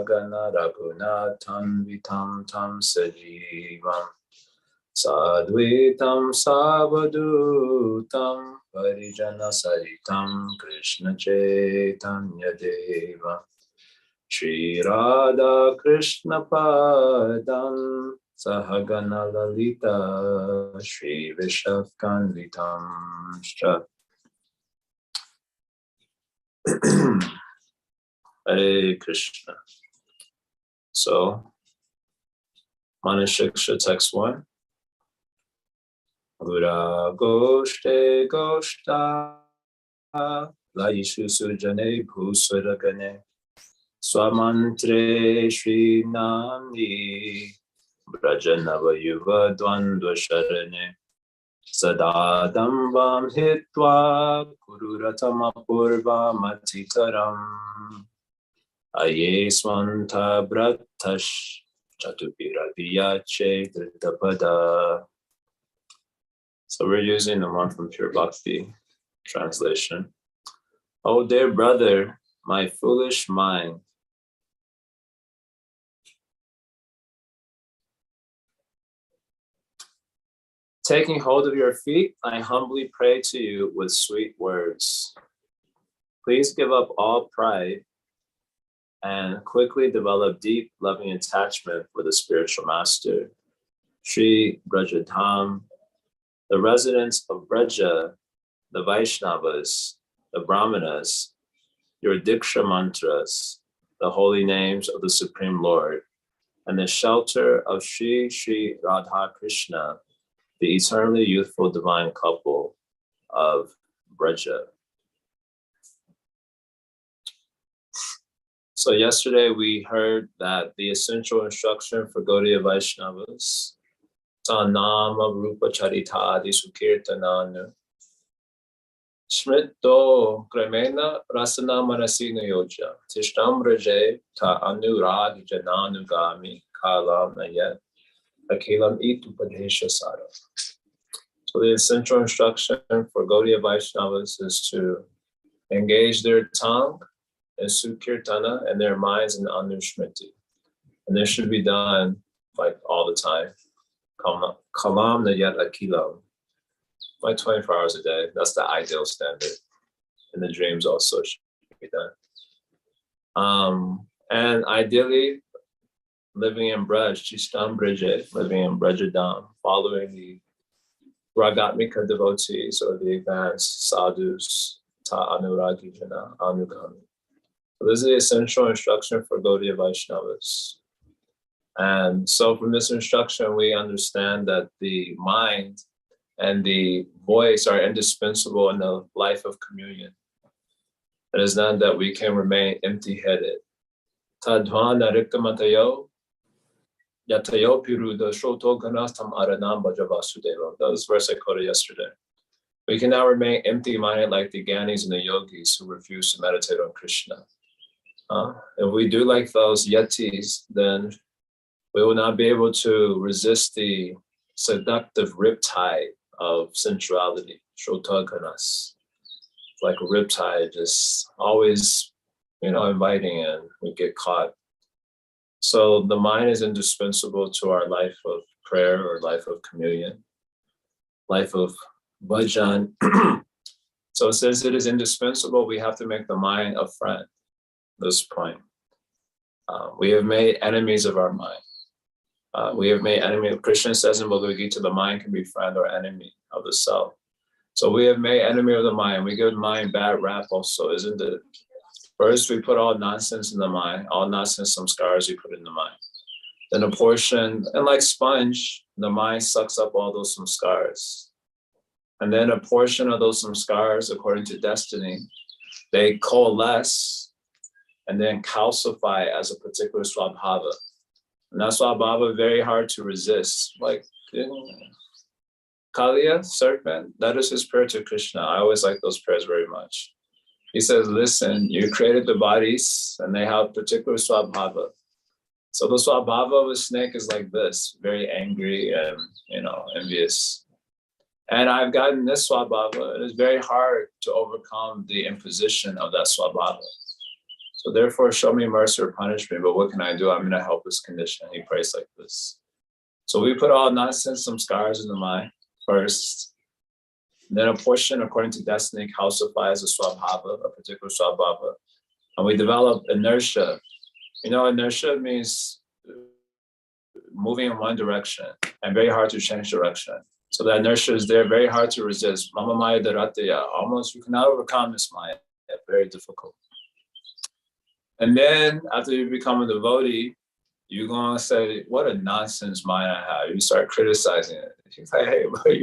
Gana Raghunathan Vitam Tam Sajivam Sadvitam Savadutam Parijana Saritam Krishna Chaitanya Deva Shri Radha Krishna Padam Sahagana Lalita Shri Vishakkanvitam Shra. Hare Krishna. So, Manashiksha text 1. Gura Goshte Goshta Laishu Sujane Bhusvaragane Swamantre Shri Namni Brajanava Yuva Dvandva Sharane Sadadambam Hitva Kururatama Purva Matitaram Aye Swanta Bratash Chatupiradiyache Dritapada. So we're using the one from Pure Bhakti translation. Oh dear brother, my foolish mind. Taking hold of your feet, I humbly pray to you with sweet words. Please give up all pride and quickly develop deep, loving attachment for the spiritual master, Sri Brajadham, the residents of Braja, the Vaishnavas, the Brahmanas, your Diksha mantras, the holy names of the Supreme Lord, and the shelter of Sri Sri Radha Krishna, the eternally youthful divine couple of Braja. So yesterday we heard that the essential instruction for Gaudiya Vaishnavas, Tanama Rupa Charitadi Sukirtananu, Smrito Kremena Rasana Manasina Yoja, Tishtam Raje Ta Anurag Jananugami Kalam Nayat, Akilam Itupadesha Sara. So the essential instruction for Gaudiya Vaishnavas is to engage their tongue in Sukirtana and their minds in Anusmriti. And this should be done like all the time. Kalam Nayat Akilam. Like 24 hours a day. That's the ideal standard. And the dreams also should be done. And ideally, living in Braj, Chistam Brije, living in Brajadam, following the Ragatmika devotees or the advanced sadhus, Ta Anuragi Jana, Anugami. So this is the essential instruction for Gaudiya Vaishnavas. And so from this instruction, we understand that the mind and the voice are indispensable in the life of communion. It is not that we can remain empty-headed. Tadvana riktamatayo yatayo piruda shoto ganastam aranam bhajavasudeva. That was the verse I quoted yesterday. We cannot remain empty-minded like the Gyanis and the yogis who refuse to meditate on Krishna. If we do like those yetis, then we will not be able to resist the seductive riptide of sensuality, shotaganas. It's like a riptide, just always, inviting, and we get caught. So the mind is indispensable to our life of prayer or life of communion, life of bhajan. So since it is indispensable, we have to make the mind a friend. This point. We have made enemies of our mind. We have made enemy. Krishna says in Bhagavad Gita, the mind can be friend or enemy of the self. So we have made enemy of the mind. We give the mind bad rap also, isn't it? First, we put all nonsense in the mind, all nonsense, some scars we put in the mind. Then a portion, and like sponge, the mind sucks up all those some scars. And then a portion of those some scars, according to destiny, they coalesce and then calcify as a particular swabhava. And that swabhava is very hard to resist. Like Kaliya, serpent, that is his prayer to Krishna. I always like those prayers very much. He says, listen, you created the bodies and they have particular swabhava. So the swabhava of a snake is like this, very angry and, envious. And I've gotten this swabhava. It is very hard to overcome the imposition of that swabhava. So therefore, show me mercy or punish me. But what can I do? I'm in a helpless condition. He prays like this. So we put all nonsense, some scars in the mind first. Then a portion, according to destiny, calcifies a swabhava, a particular swabhava. And we develop inertia. Inertia means moving in one direction and very hard to change direction. So that inertia is there, very hard to resist. Mama Maya Dharatya, almost you cannot overcome this Maya, very difficult. And then after you become a devotee, you're going to say, what a nonsense mind I have. You start criticizing it. You're like, hey, but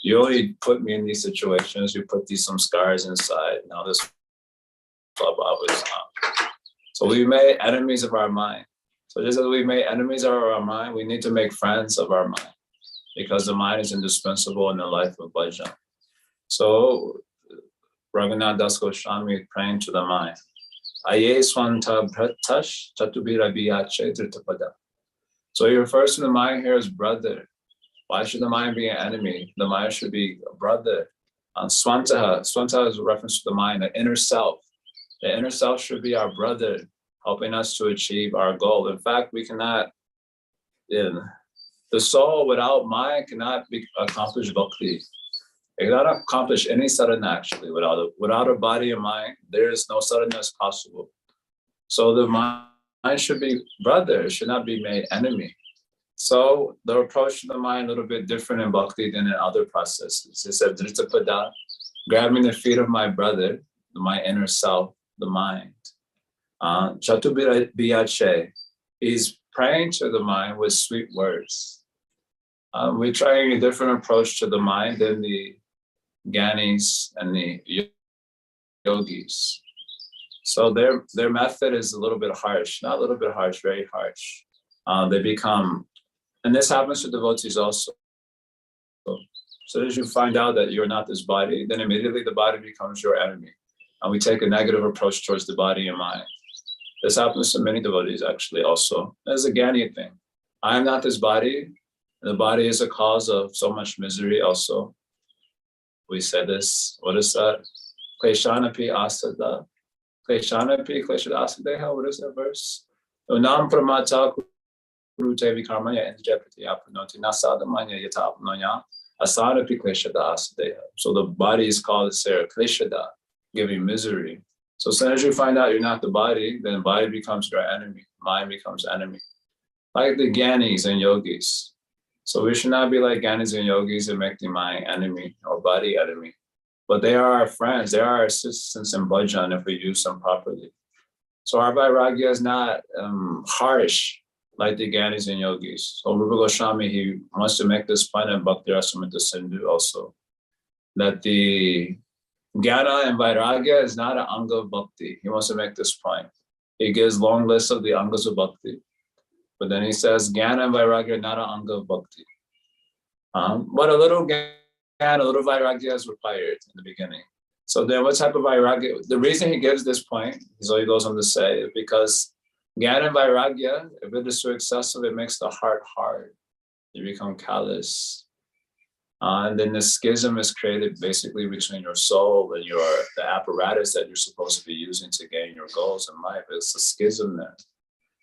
you only put me in these situations. You put some scars inside. Now this club is not. So we made enemies of our mind. So just as we made enemies of our mind, we need to make friends of our mind, because the mind is indispensable in the life of bhajan. So Raghunath Das Goswami praying to the mind. Aye swanta bratash chatubira biyache dritapada. So he refers to the mind here as brother. Why should the mind be an enemy? The mind should be a brother. Swantaha is a reference to the mind, the inner self. The inner self should be our brother, helping us to achieve our goal. In fact, we cannot, the soul without mind cannot accomplish bhakti. It cannot accomplish any sadhana actually without a body and mind. There is no sadhana possible. So the mind should be brother. It should not be made enemy. So the approach to the mind a little bit different in bhakti than in other processes. It said dritapada, grabbing the feet of my brother, my inner self, the mind. Chatubira biyache, he's praying to the mind with sweet words. We're trying a different approach to the mind than the Gyanis and the yogis. So their method is a little bit harsh, not a little bit harsh, very harsh. They become, and this happens to devotees also. So as you find out that you're not this body, then immediately the body becomes your enemy. And we take a negative approach towards the body and mind. This happens to many devotees actually also. It's a Gyani thing. I am not this body. The body is a cause of so much misery also. We said this, what is that? Kleshanapi asada. Kleshanapi, kleshad asadeha, what is that verse? Unam pramata kurute vikarmaya indriyapati apanoti nasadamanya yatapanoya asadapi kleshada asadeha. So the body is called Sarah kleshada, giving misery. So as soon as you find out you're not the body, then the body becomes your enemy. Mind becomes enemy. Like the Gyanis and yogis. So we should not be like Gyanis and yogis and make the mind enemy or body enemy. But they are our friends. They are our assistants in bhajan if we use them properly. So our vairagya is not harsh like the Gyanis and yogis. So Rupa Goswami, he wants to make this point in Bhakti Rasamrita Sindhu also, that the Jnana and Vairagya is not an anga of bhakti. He wants to make this point. He gives long lists of the angas of bhakti. But then he says, Jnana and Vairagya are not an anga of bhakti. But a little Jnana, a little Vairagya is required in the beginning. So then what type of Vairagya? The reason he gives this point, so he goes on to say, because Jnana and Vairagya, if it is too excessive, it makes the heart hard. You become callous. And then the schism is created basically between your soul and the apparatus that you're supposed to be using to gain your goals in life. It's a schism there.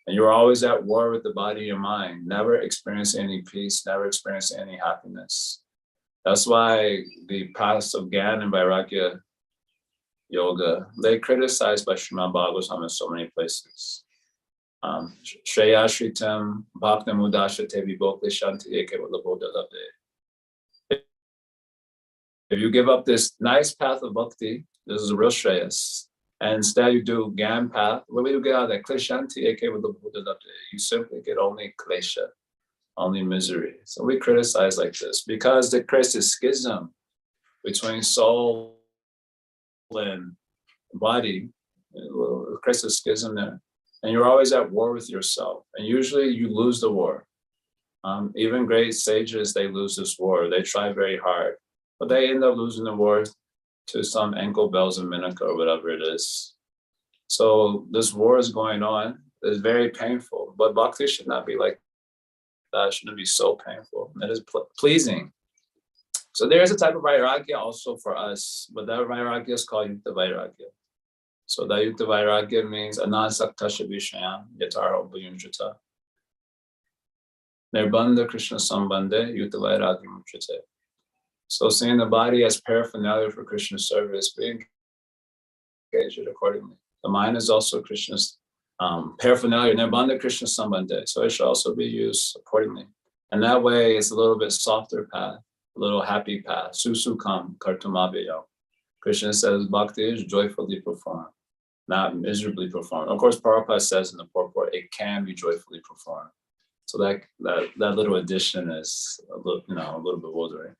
And you're always at war with the body and mind, never experiencing any peace, never experiencing any happiness. That's why the paths of Gyan and Vairagya yoga, they criticized by Srimad Bhagavatam in so many places. Shreya Shritam Bhakna Mudashate Vibhokli Shanti Eke Vallabodalabde. If you give up this nice path of bhakti, this is a real shreyas, and instead you do Gyan path, what do you get out of that? Kleshanti eke with the Buddha. You simply get only klesha, only misery. So we criticize like this because there creates a schism between soul and body. It creates a schism there. And you're always at war with yourself. And usually you lose the war. Even great sages, they lose this war. They try very hard. But they end up losing the war to some ankle bells and Minika or whatever it is. So this war is going on. It's very painful. But bhakti should not be like that. It shouldn't be so painful. It is pleasing. So there is a type of vairagya also for us. But that vairagya is called yukta vairagya. So that Yukta Vairagya means Anasakta Shabhishayam Yatara Ubhayunjata. Nirbandha Krishna Sambandhe Yukta Vairagya Muchate. So seeing the body as paraphernalia for Krishna service, being engaged accordingly. The mind is also Krishna's paraphernalia, Nirbandha Krishna Sambandhe. So it should also be used accordingly. And that way it's a little bit softer path, a little happy path. Susukam Kartumabhyo. Krishna says bhakti is joyfully performed, not miserably performed. Of course, Prabhupada says in the purport, it can be joyfully performed. So that little addition is a little bewildering.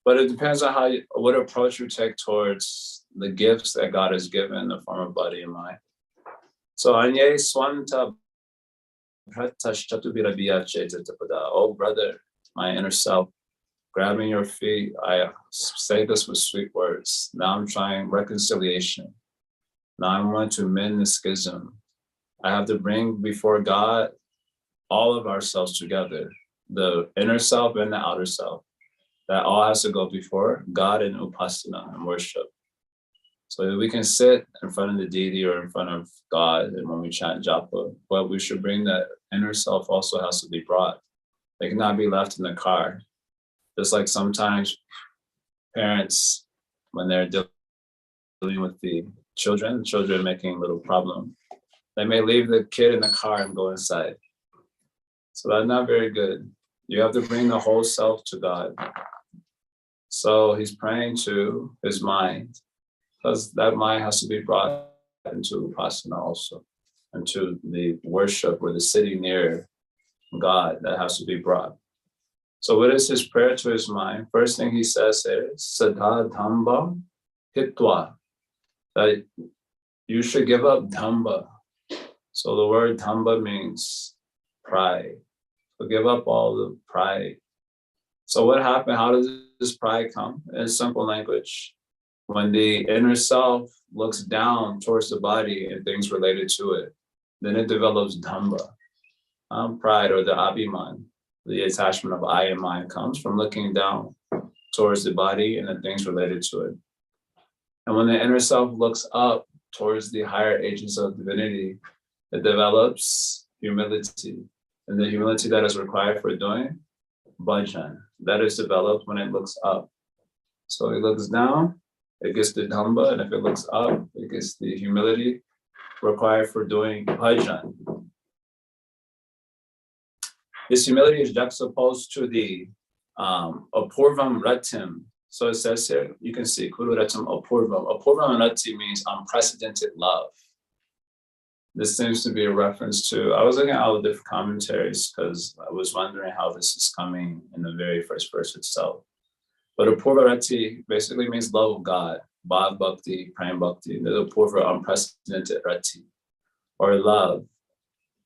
But it depends on what approach you take towards the gifts that God has given in the form of body and mind. So Anye Swanta Oh brother, my inner self, grabbing your feet, I say this with sweet words. Now I'm trying reconciliation. Now I'm going to mend the schism. I have to bring before God all of ourselves together, the inner self and the outer self. That all has to go before God in upasana and worship. So we can sit in front of the deity or in front of God and when we chant japa, but we should bring that inner self also has to be brought. They cannot be left in the car. Just like sometimes parents, when they're dealing with the children making a little problem, they may leave the kid in the car and go inside. So that's not very good. You have to bring the whole self to God. So he's praying to his mind, because that mind has to be brought into Upasana also, into the worship or the sitting near God that has to be brought. So what is his prayer to his mind? First thing he says is, Sada Dhamba Hitwa, that you should give up Dhamba. So the word Dhamba means pride. So give up all the pride. So what happened? How does this pride come? In simple language, when the inner self looks down towards the body and things related to it, then it develops dhamba. Pride or the abhiman, the attachment of I and mine, comes from looking down towards the body and the things related to it. And when the inner self looks up towards the higher agents of divinity, it develops humility. And the humility that is required for doing bhajan, that is developed when it looks up. So it looks down, it gets the dhamba, and if it looks up, it gets the humility required for doing bhajan. This humility is juxtaposed to the apurvam ratim. So it says here, you can see kuru ratim apurvam. Apurvam rati means unprecedented love. This seems to be a reference to, I was looking at all the different commentaries because I was wondering how this is coming in the very first verse itself. But apurva rati basically means love of God, bhav bhakti, prem bhakti, the apurva unprecedented rati, or love.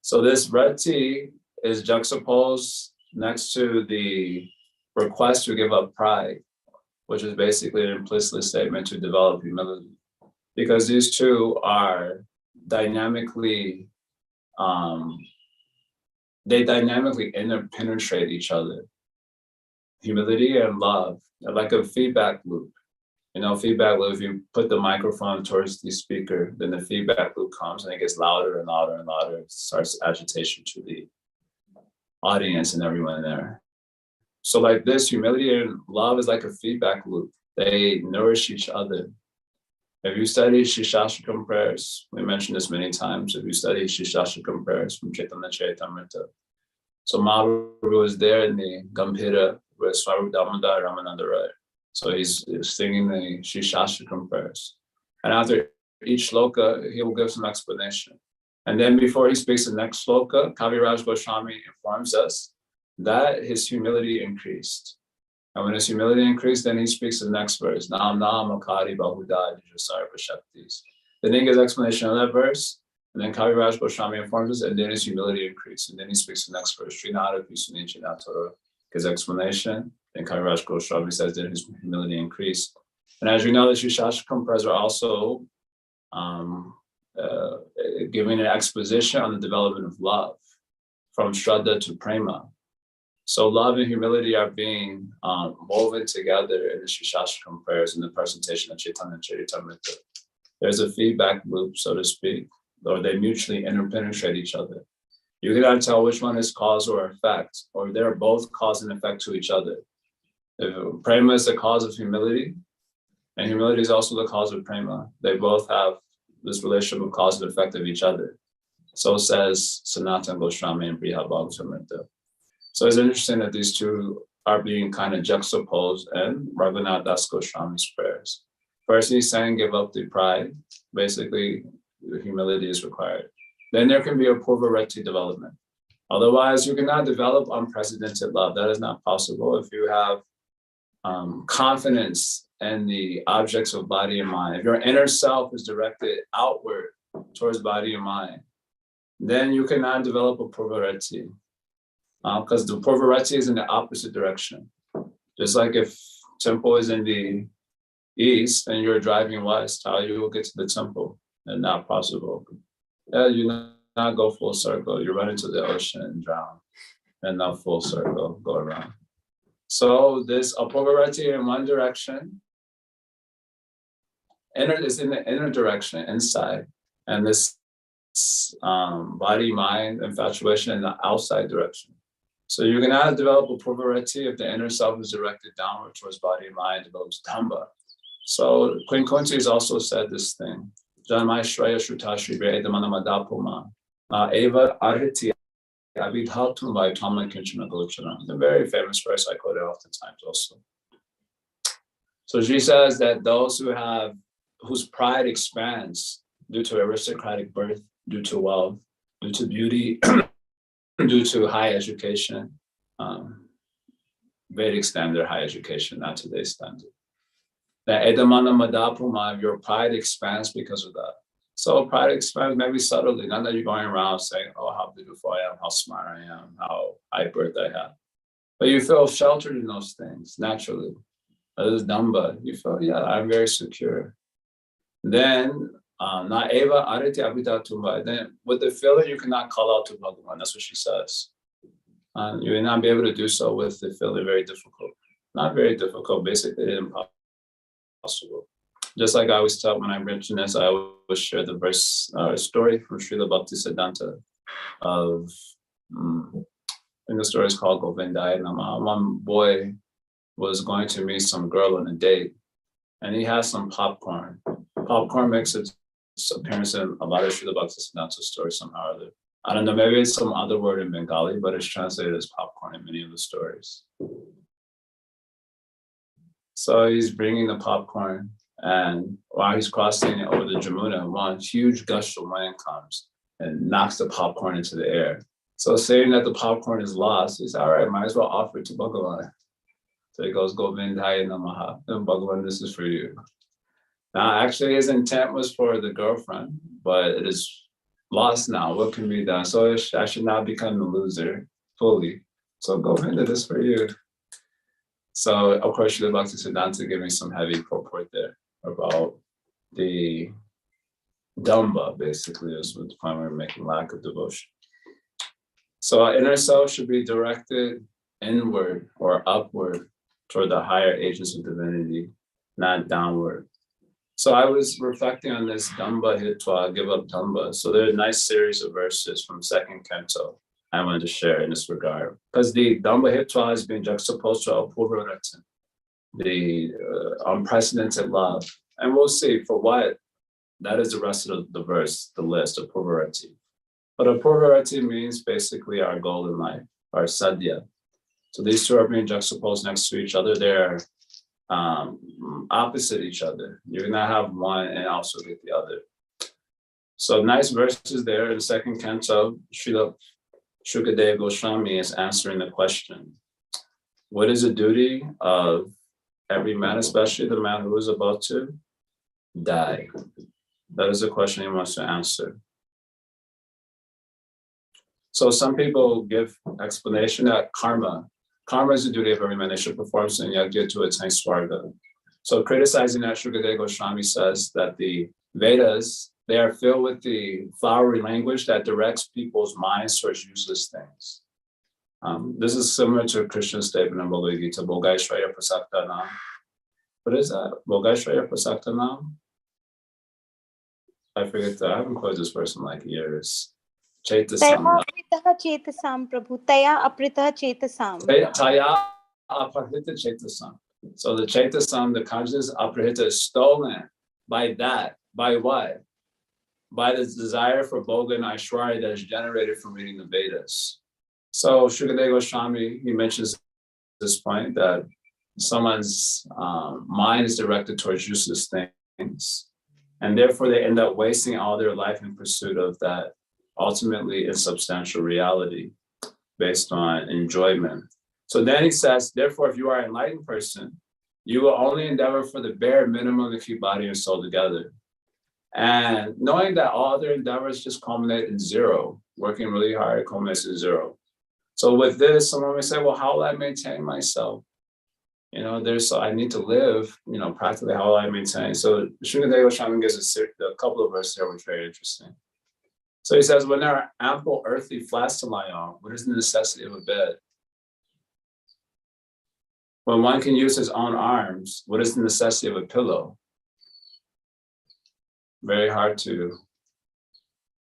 So this rati is juxtaposed next to the request to give up pride, which is basically an implicit statement to develop humility. Because these two are dynamically, they dynamically interpenetrate each other. Humility and love are like a feedback loop. You know, feedback loop, if you put the microphone towards the speaker, then the feedback loop comes and it gets louder and louder and louder. It starts agitation to the audience and everyone there. So like this, humility and love is like a feedback loop. They nourish each other. If you study Shishashikam prayers, we mentioned this many times, if you study Shishashikam prayers from Chaitanya Charitamrita. So Mahaprabhu is there in the Gambhira with Swarup Damodar Ramananda Rai. So he's singing the Shishashikam prayers. And after each shloka, he will give some explanation. And then before he speaks the next shloka, Kaviraj Goswami informs us that his humility increased. And when his humility increased, then he speaks the next verse. Nam Nam Akari Bahudad Sarva Shaktis. Then he gives explanation of that verse. And then Kaviraj Goswami informs us, and then his humility increased. And then he speaks the next verse. Srinada Pisunichi Natora gives explanation. Then Kaviraj Goswami says that his humility increased. And as you know, the Shishashikam prayers are also giving an exposition on the development of love from Shraddha to Prema. So love and humility are being woven together in the Shishashikam prayers in the presentation of Chaitanya Charitamrita. there's a feedback loop, so to speak, or they mutually interpenetrate each other. You cannot tell which one is cause or effect, or they're both cause and effect to each other. If prema is the cause of humility, and humility is also the cause of prema. They both have this relationship of cause and effect of each other. So says Sanatana Goswami and Brihabhagavatamrita. So it's interesting that these two are being kind of juxtaposed in Raghunath Das Goswami's prayers. First, he's saying, give up the pride. Basically, humility is required. Then there can be a purvareti development. Otherwise, you cannot develop unprecedented love. That is not possible if you have confidence in the objects of body and mind. If your inner self is directed outward towards body and mind, then you cannot develop a purvareti. Because the purvareti is in the opposite direction. Just like if temple is in the east and you're driving west, how you will get to the temple? And not possible. Yeah, you not go full circle. You run into the ocean and drown, and not full circle, go around. So this purvareti in one direction, is in the inner direction, inside, and this body-mind infatuation in the outside direction. So you cannot develop a purvareti if the inner self is directed downward towards body and mind, develops dhamma. So Queen Kunti has also said this thing. Janmai Shraya Shrutashri Vedamana Madapuma Eva Arhiti Abhidhatum by Tamla Kinchana Golochana. The very famous verse I quote it oftentimes also. So she says that those whose pride expands due to aristocratic birth, due to wealth, due to beauty, due to high education, Vedic standard high education, not today's standard. That Edamana Madapuma, your pride expands because of that. So pride expands maybe subtly, not that you're going around saying, oh, how beautiful I am, how smart I am, how high birth I have. But you feel sheltered in those things naturally. That is damba. You feel, yeah, I'm very secure. Then, na eva ariti abhidatumba. Then with the feeling, you cannot call out to Bhagavan. That's what she says. You will not be able to do so with the feeling. Very difficult. Not very difficult, basically impossible. Just like I always tell when I mention this, I always share the verse story from Srila Bhaktisiddhanta of, I think the story is called Govindaya Nama. One boy was going to meet some girl on a date, and he has some popcorn. Popcorn makes its appearance in a lot of Srila Bhaktisiddhanta stories somehow or other. I don't know, maybe it's some other word in Bengali, but it's translated as popcorn in many of the stories. So he's bringing the popcorn, and while he's crossing it over the Jamuna, one huge gush of wind comes and knocks the popcorn into the air. So saying that the popcorn is lost, he's all right, might as well offer it to Bhagavan. So he goes, Govindaya Namaha, and Bhagavan, this is for you. Now, actually, his intent was for the girlfriend, but it is lost now. What can be done? So I should not become the loser fully. So Govinda, this is for you. So, of course, Srila Bhaktisiddhanta giving some heavy purport there about the damba, basically, is what the point we're making, lack of devotion. So our inner self should be directed inward or upward toward the higher agents of divinity, not downward. So I was reflecting on this damba hitva, give up damba. So there's a nice series of verses from second canto I wanted to share in this regard. Because the damba hitva has been juxtaposed to apurvarati, the unprecedented love. And we'll see for what, that is the rest of the verse, the list of purvarati. But apurvarati means basically our goal in life, our sadhya. So these two are being juxtaposed next to each other. They're opposite each other. You cannot have one and also get the other. So nice verses there in the second canto. Srila Shukadeva Goswami is answering the question, what is the duty of every man, especially the man who is about to die? That is the question he wants to answer. So some people give explanation that karma is the duty of every man. They should perform some yajna to attain swarga. So criticizing that, Shukadeva Goswami says that the Vedas, they are filled with the flowery language that directs people's minds towards useless things. This is similar to Krishna's statement in Bhagavad Gita, Bhogaishvaya Prasaktanam. What is that? Bhogaishvaya Prasaktanam? I forget that. I haven't quoted this verse in like years. Chetasam. Taya apritah chetasam, Prabhu. Taya apritah chetasam. Taya aparhita chetasam. So the chetasam, the consciousness aparhita, is stolen by that. By what? By the desire for Bhoga and Aishwarya that is generated from reading the Vedas. So Shukadeva Goswami, he mentions this point that someone's mind is directed towards useless things, and therefore they end up wasting all their life in pursuit of that ultimately insubstantial reality based on enjoyment. So then he says, therefore, if you are an enlightened person, you will only endeavor for the bare minimum to keep body and soul together. And knowing that all other endeavors just culminate in zero, working really hard culminates in zero. So with this, someone may say, well, how will I maintain myself? You know, I need to live, you know, practically how will I maintain? So Srimad Bhagavatam gives a couple of verses there which are very interesting. So he says, when there are ample earthly flats to lie on, what is the necessity of a bed? When one can use his own arms, what is the necessity of a pillow? Very hard to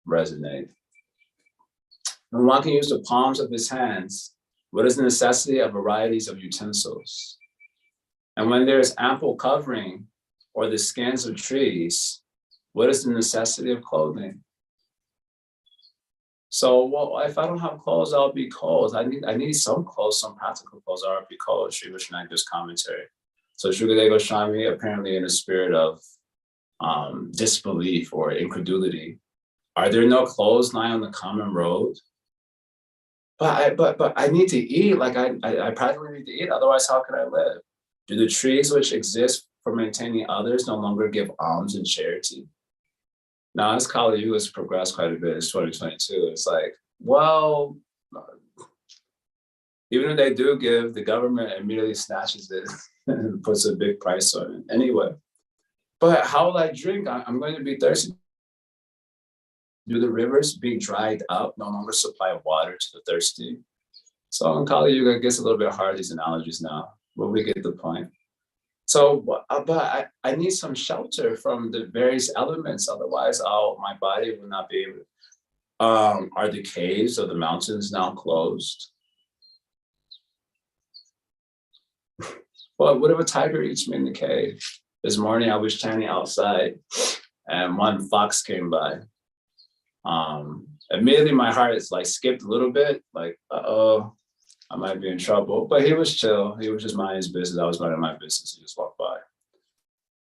resonate. When one can use the palms of his hands, what is the necessity of varieties of utensils? And when there is ample covering or the skins of trees, what is the necessity of clothing? So, well, if I don't have clothes, I'll be cold. I need some clothes, some practical clothes, or I'll be cold. Sri Vishnankar's commentary. So Shukadeva Goswami, apparently in a spirit of disbelief or incredulity, are there no clothes lying on the common road? But I need to eat. Like I practically need to eat. Otherwise, how can I live? Do the trees which exist for maintaining others no longer give alms and charity? Now, as Kali Yuga has progressed quite a bit, it's 2022. It's like, well, even if they do give, the government immediately snatches it and puts a big price on it anyway. But how will I drink? I'm going to be thirsty. Do the rivers being dried up no longer supply water to the thirsty? So in Kali Yuga, it gets a little bit hard, these analogies now, but we get the point. So, but I need some shelter from the various elements. Otherwise, my body will not be able to. Are the caves or the mountains now closed? Well, what if a tiger eats me in the cave? This morning, I was standing outside and one fox came by. Immediately, my heart is like skipped a little bit, like, uh-oh, I might be in trouble. But he was chill. He was just minding his business. I was minding my business. He just walked by.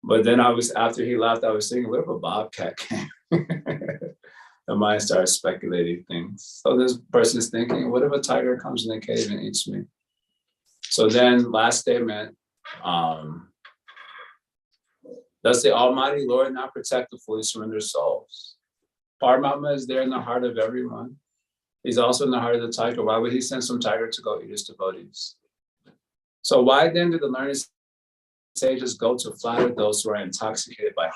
But then after he left, I was thinking, what if a bobcat came? The mind started speculating things. So this person is thinking, what if a tiger comes in the cave and eats me? So then last statement, does the Almighty Lord not protect the fully surrendered souls? Paramatma is there in the heart of everyone. He's also in the heart of the tiger. Why would he send some tiger to go eat his devotees? So why then do the learned sages go to flatter those who are intoxicated by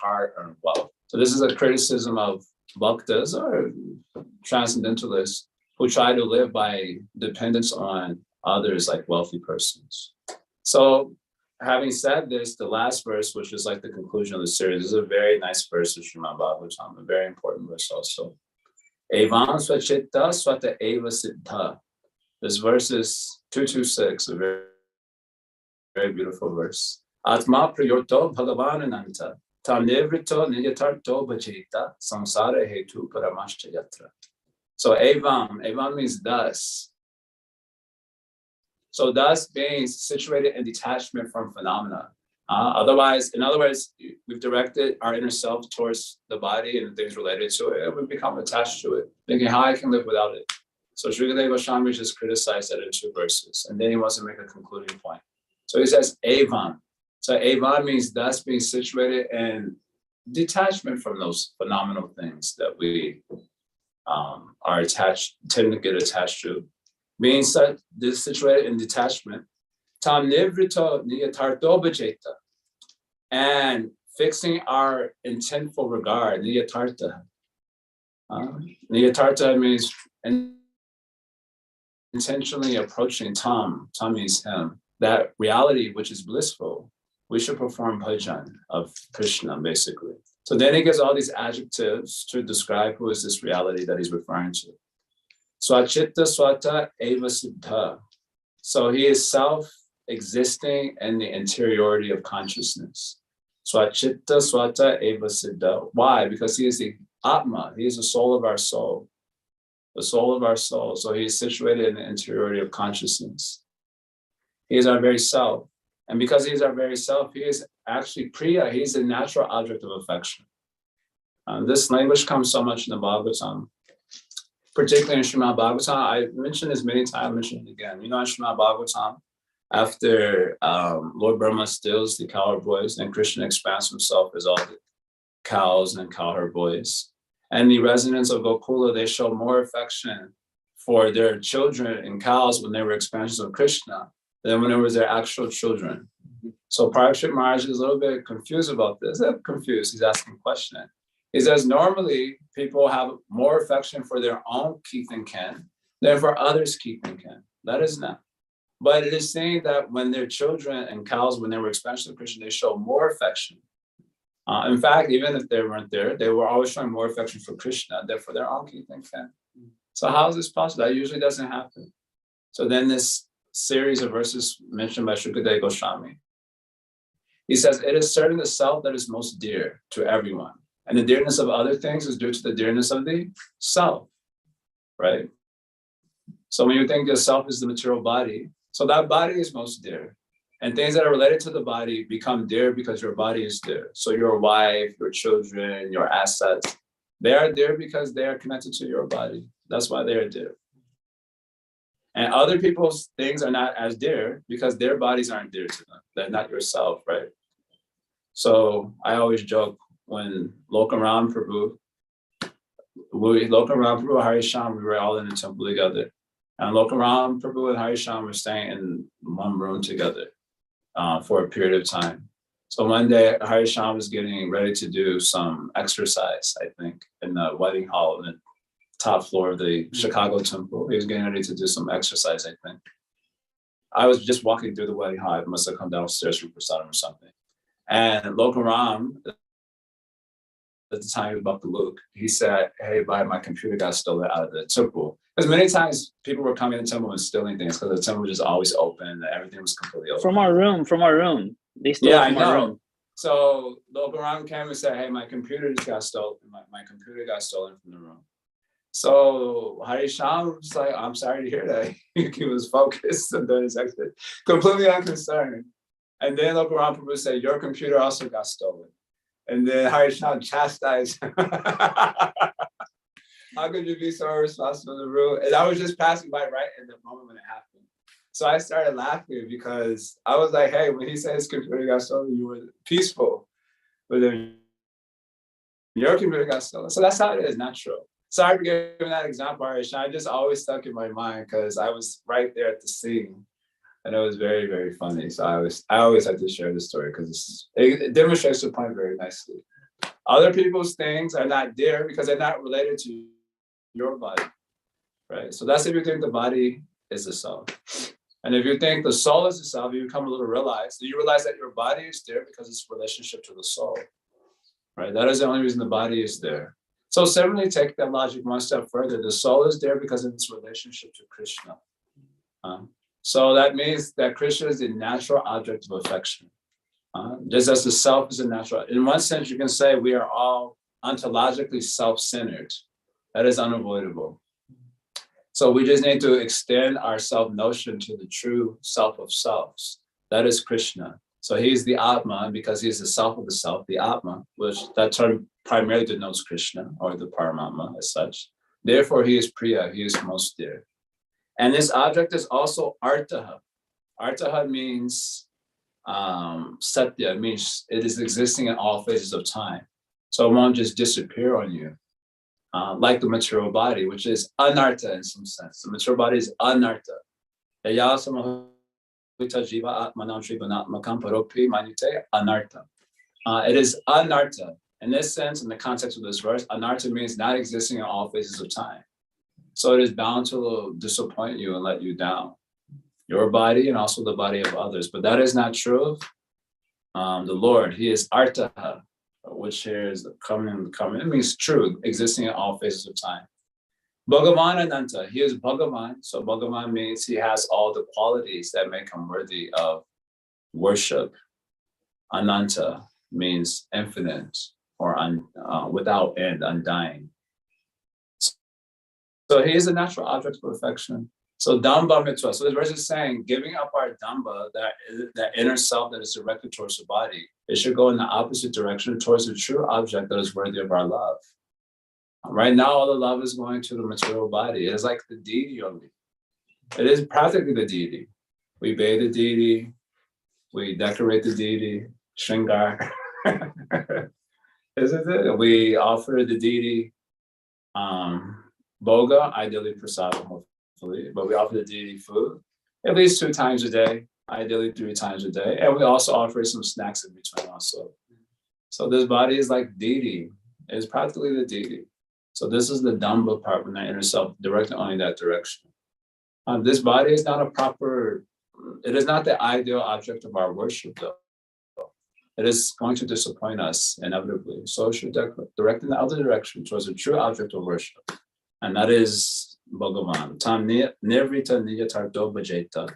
heart and wealth? So this is a criticism of bhaktas or transcendentalists who try to live by dependence on others like wealthy persons. So having said this, the last verse, which is like the conclusion of the series, is a very nice verse of Srimad Bhagavatam, a very important verse also. Evam svachitta swata eva siddha. This verse is 226, a very, very beautiful verse. Atma prayorto bhagavanananta tam nivrito niyatarto bhajita samsara hetu paramashcha yatra. So evam means thus. So thus means situated in detachment from phenomena. In other words, we've directed our inner self towards the body and the things related to it, and we become attached to it, thinking how I can live without it. So Srikadeva Goswami just criticized that in 2 verses, and then he wants to make a concluding point. So he says evam. So evam means thus being situated in detachment from those phenomenal things that we tend to get attached to. Being this situated in detachment, tam nivrito niyatarto bhajeta, and fixing our intentful regard, niyatarta. Niyatarta means intentionally approaching tam means him, that reality which is blissful, we should perform bhajan of Krishna, basically. So then he gives all these adjectives to describe who is this reality that he's referring to. Swachitta swata eva siddha. So he is self-existing in the interiority of consciousness. Swachitta swata eva siddha. Why? Because he is the Atma. He is the soul of our soul. The soul of our soul. So he is situated in the interiority of consciousness. He is our very self. And because he is our very self, he is actually Priya. He is a natural object of affection. This language comes so much in the Bhagavatam, particularly in Srimad Bhagavatam. I mentioned this many times, I mentioned it again. You know, in Srimad Bhagavatam, after Lord Brahma stills the cowherd boys, and Krishna expands himself as all the cows and cowherd boys. And the residents of Gokula, they show more affection for their children and cows when they were expansions of Krishna than when it was their actual children. So Parikshit Maharaj is a little bit confused about this. I'm confused, he's asking a question. He says, normally people have more affection for their own kith and kin than for others' kith and kin. That is not. But it is saying that when their children and cows, when they were expansions of Krishna, they show more affection. In fact, even if they weren't there, they were always showing more affection for Krishna than for their own kith and kin. So how is this possible? That usually doesn't happen. So then this series of verses mentioned by Shukadeva Goswami, he says, it is certain the self that is most dear to everyone. And the dearness of other things is due to the dearness of the self, right? So when you think the self is the material body, so that body is most dear. And things that are related to the body become dear because your body is dear. So your wife, your children, your assets, they are dear because they are connected to your body. That's why they are dear. And other people's things are not as dear because their bodies aren't dear to them. They're not yourself, right? So I always joke when Lokaram Prabhu, Harisham, we were all in the temple together. And Lokaram Prabhu and Harisham were staying in one room together for a period of time. So one day, Harisham was getting ready to do some exercise, I think, in the wedding hall in the top floor of the Chicago temple. He was getting ready to do some exercise, I think. I was just walking through the wedding hall. I must have come downstairs from Prasadam or something. And Lokaram, at the time he was about to look, he said, hey, my computer got stolen out of the temple. Because many times people were coming to the temple and stealing things because the temple was just always open. Everything was completely open. From our room. They stole yeah, from I know. our room. So Lokaram came and said, hey, my computer just got stolen. My computer got stolen from the room. So Harisham was like, I'm sorry to hear that. He was focused and doing his exit, completely unconcerned. And then Lokaram Prabhu said, your computer also got stolen. And then Harisham chastised him. How could you be so irresponsible in the room? And I was just passing by right in the moment when it happened. So I started laughing because I was like, hey, when he said his computer got stolen, you were peaceful. But then your computer got stolen. So that's how it is, natural. Sorry for giving that example, Harisham. I just always stuck in my mind because I was right there at the scene. And it was very, very funny. So I always have to share this story because it demonstrates the point very nicely. Other people's things are not dear because they're not related to your body, right? So that's if you think the body is the self. And if you think the soul is the self, you become a little realized. You realize that your body is there because it's relationship to the soul, right? That is the only reason the body is there. So similarly, take that logic one step further. The soul is there because of its relationship to Krishna. So that means that Krishna is the natural object of affection. Just as the self is a natural. In one sense, you can say we are all ontologically self-centered. That is unavoidable. So we just need to extend our self-notion to the true self of selves. That is Krishna. So he's the Atma because he's the self of the self, the Atma, which that term primarily denotes Krishna or the Paramatma as such. Therefore, he is Priya, he is most dear. And this object is also Artaha. Artaha means Satya, means it is existing in all phases of time. So it won't just disappear on you. Like the material body, which is anartha in some sense. The material body is anartha. It is anartha. In this sense, in the context of this verse, anartha means not existing in all phases of time. So it is bound to disappoint you and let you down. Your body and also the body of others. But that is not true the Lord. He is Artaha, which here is coming. It means true, existing in all phases of time. Bhagavan Ananta, he is Bhagavan. So Bhagavan means he has all the qualities that make him worthy of worship. Ananta means infinite or without end, undying. So he is a natural object of perfection. So Damba Mitzvah. So this verse is saying, giving up our Damba, that inner self that is directed towards the body, it should go in the opposite direction towards the true object that is worthy of our love. Right now, all the love is going to the material body. It is like the deity only. It is practically the deity. We bathe the deity, we decorate the deity, Shringar. Isn't it? We offer the deity boga, ideally prasadam, hopefully, but we offer the deity food at least 2 times a day, ideally 3 times a day. And we also offer some snacks in between also. So this body is like deity. It is practically the deity. So this is the Damba part when I inner self directed only that direction. This body is not it is not the ideal object of our worship though. It is going to disappoint us inevitably. So it should direct in the other direction towards the true object of worship. And that is Bhagavan. Tam nirvrita niyatarto bhajeta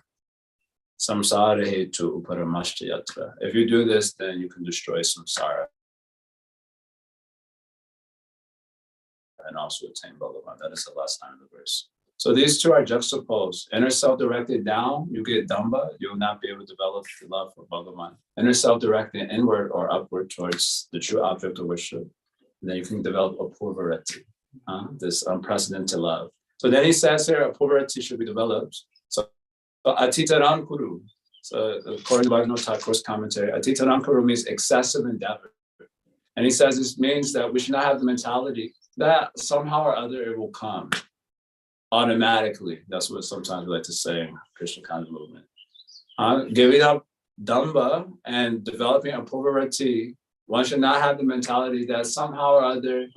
samsara hetu uparamashta yatra. If you do this, then you can destroy samsara and also attain Bhagavan. That is the last line of the verse. So these two are juxtaposed. Inner self directed down, you get Damba, you will not be able to develop the love for Bhagavan. Inner self directed inward or upward towards the true object of worship, then you can develop Apurvarati, this unprecedented love. So then he says here, Apurvarati should be developed. So Atitaram Kuru. So according to Bhagavatam Thakur's commentary, Atitaram Kuru means excessive endeavor. And he says this means that we should not have the mentality that somehow or other it will come automatically. That's what sometimes we like to say in Krishna conscious movement. Giving up Damba and developing Apurvarati, one should not have the mentality that somehow or other,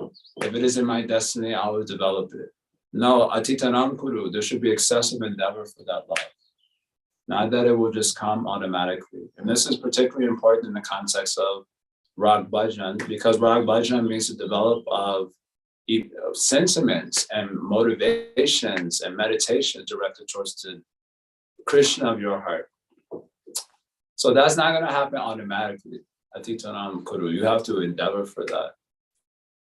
if it is in my destiny, I will develop it. No, Atitanam Kuru, there should be excessive endeavor for that love. Not that it will just come automatically. And this is particularly important in the context of Rag Bhajan, because Rag Bhajan means to develop of sentiments and motivations and meditation directed towards the Krishna of your heart. So that's not going to happen automatically. Atitanam Kuru. You have to endeavor for that.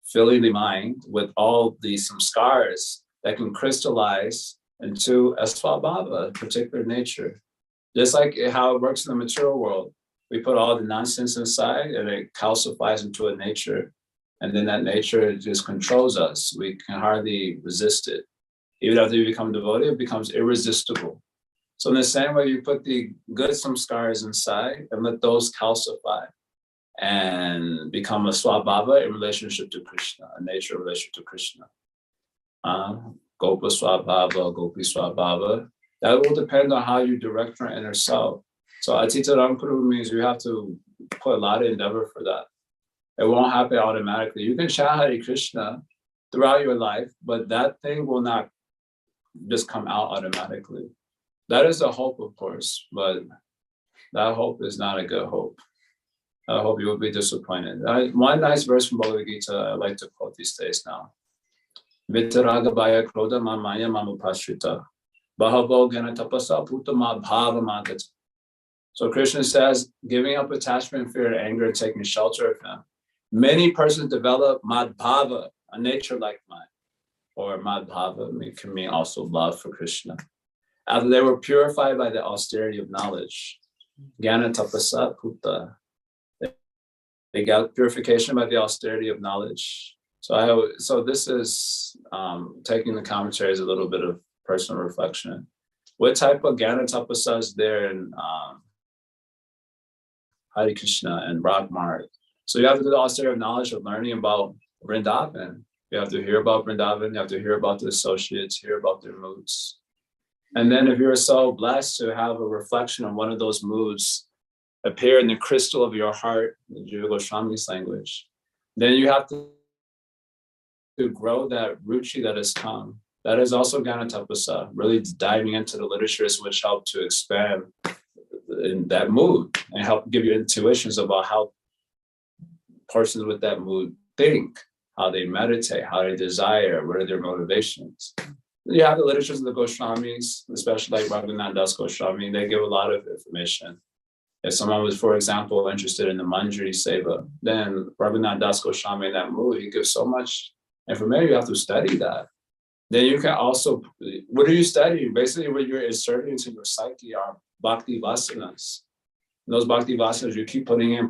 Filling the mind with all these samskaras that can crystallize into a svabhava, a particular nature. Just like how it works in the material world. We put all the nonsense inside and it calcifies into a nature. And then that nature just controls us. We can hardly resist it. Even after you become devotee, it becomes irresistible. So in the same way, you put the good samskaras inside and let those calcify and become a swabhava in relationship to Krishna, a nature in relation to Krishna. Gopa swabhava, gopi swabhava. That will depend on how you direct your inner self. So Atita Ramkuru means you have to put a lot of endeavor for that. It won't happen automatically. You can chant Hare Krishna throughout your life, but that thing will not just come out automatically. That is a hope, of course, but that hope is not a good hope. I hope you will be disappointed. One nice verse from Bhagavad Gita I like to quote these days now. Vitaraga bhaya krodha mamaya mamupashrita bahavo gana tapasa putama bhava magata. So Krishna says, giving up attachment, fear, and anger, and taking shelter of him. Many persons develop madbhava, a nature like mine, or madbhava can mean also love for Krishna. After they were purified by the austerity of knowledge, jnana tapasa puta, they got purification by the austerity of knowledge. So this is taking the commentaries a little bit of personal reflection. What type of jnana tapasa is there in Hare Krishna and Rag Marg? So you have to do the austerity of knowledge of learning about Vrindavan. You have to hear about Vrindavan, you have to hear about the associates, hear about their moods. And then if you're so blessed to have a reflection of one of those moods appear in the crystal of your heart, in Jiva Goswami's language, then you have to grow that ruchi that has come. That is also Jnana Tapasa, really diving into the literatures which help to expand in that mood and help give you intuitions about how persons with that mood think, how they meditate, how they desire, what are their motivations. You have the literatures of the Goswamis, especially like Raghunath Das Goswami, they give a lot of information. If someone was, for example, interested in the Manjari Seva, then Raghunath Das Goswami in that mood, he gives so much information, you have to study that. Then you can also, what are you studying? Basically, what you're inserting into your psyche are bhakti vasanas. And those bhakti vasanas, you keep putting in,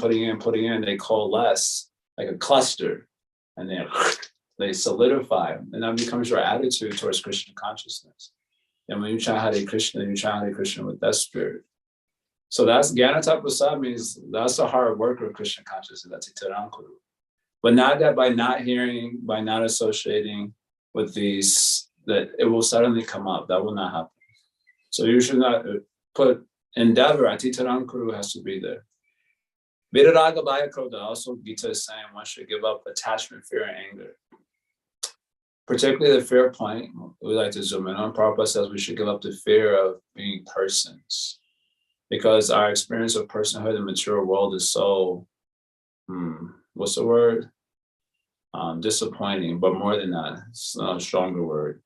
they coalesce like a cluster, and then they solidify, and that becomes your attitude towards Krishna consciousness. And when you chant Hare Krishna with that spirit. So that's Jnana Tapasya, means that's the hard work of Krishna consciousness, that's Itaramkuru. But not that by not hearing, by not associating with these, that it will suddenly come up. That will not happen. So you should not put endeavor, Atitarankuru has to be there. Vidaraga Bhaya Krodha, also Gita is saying one should give up attachment, fear, and anger. Particularly the fear point, we like to zoom in on. Prabhupada says we should give up the fear of being persons, because our experience of personhood in the material world is so, what's the word? Disappointing, but more than that, it's a stronger word.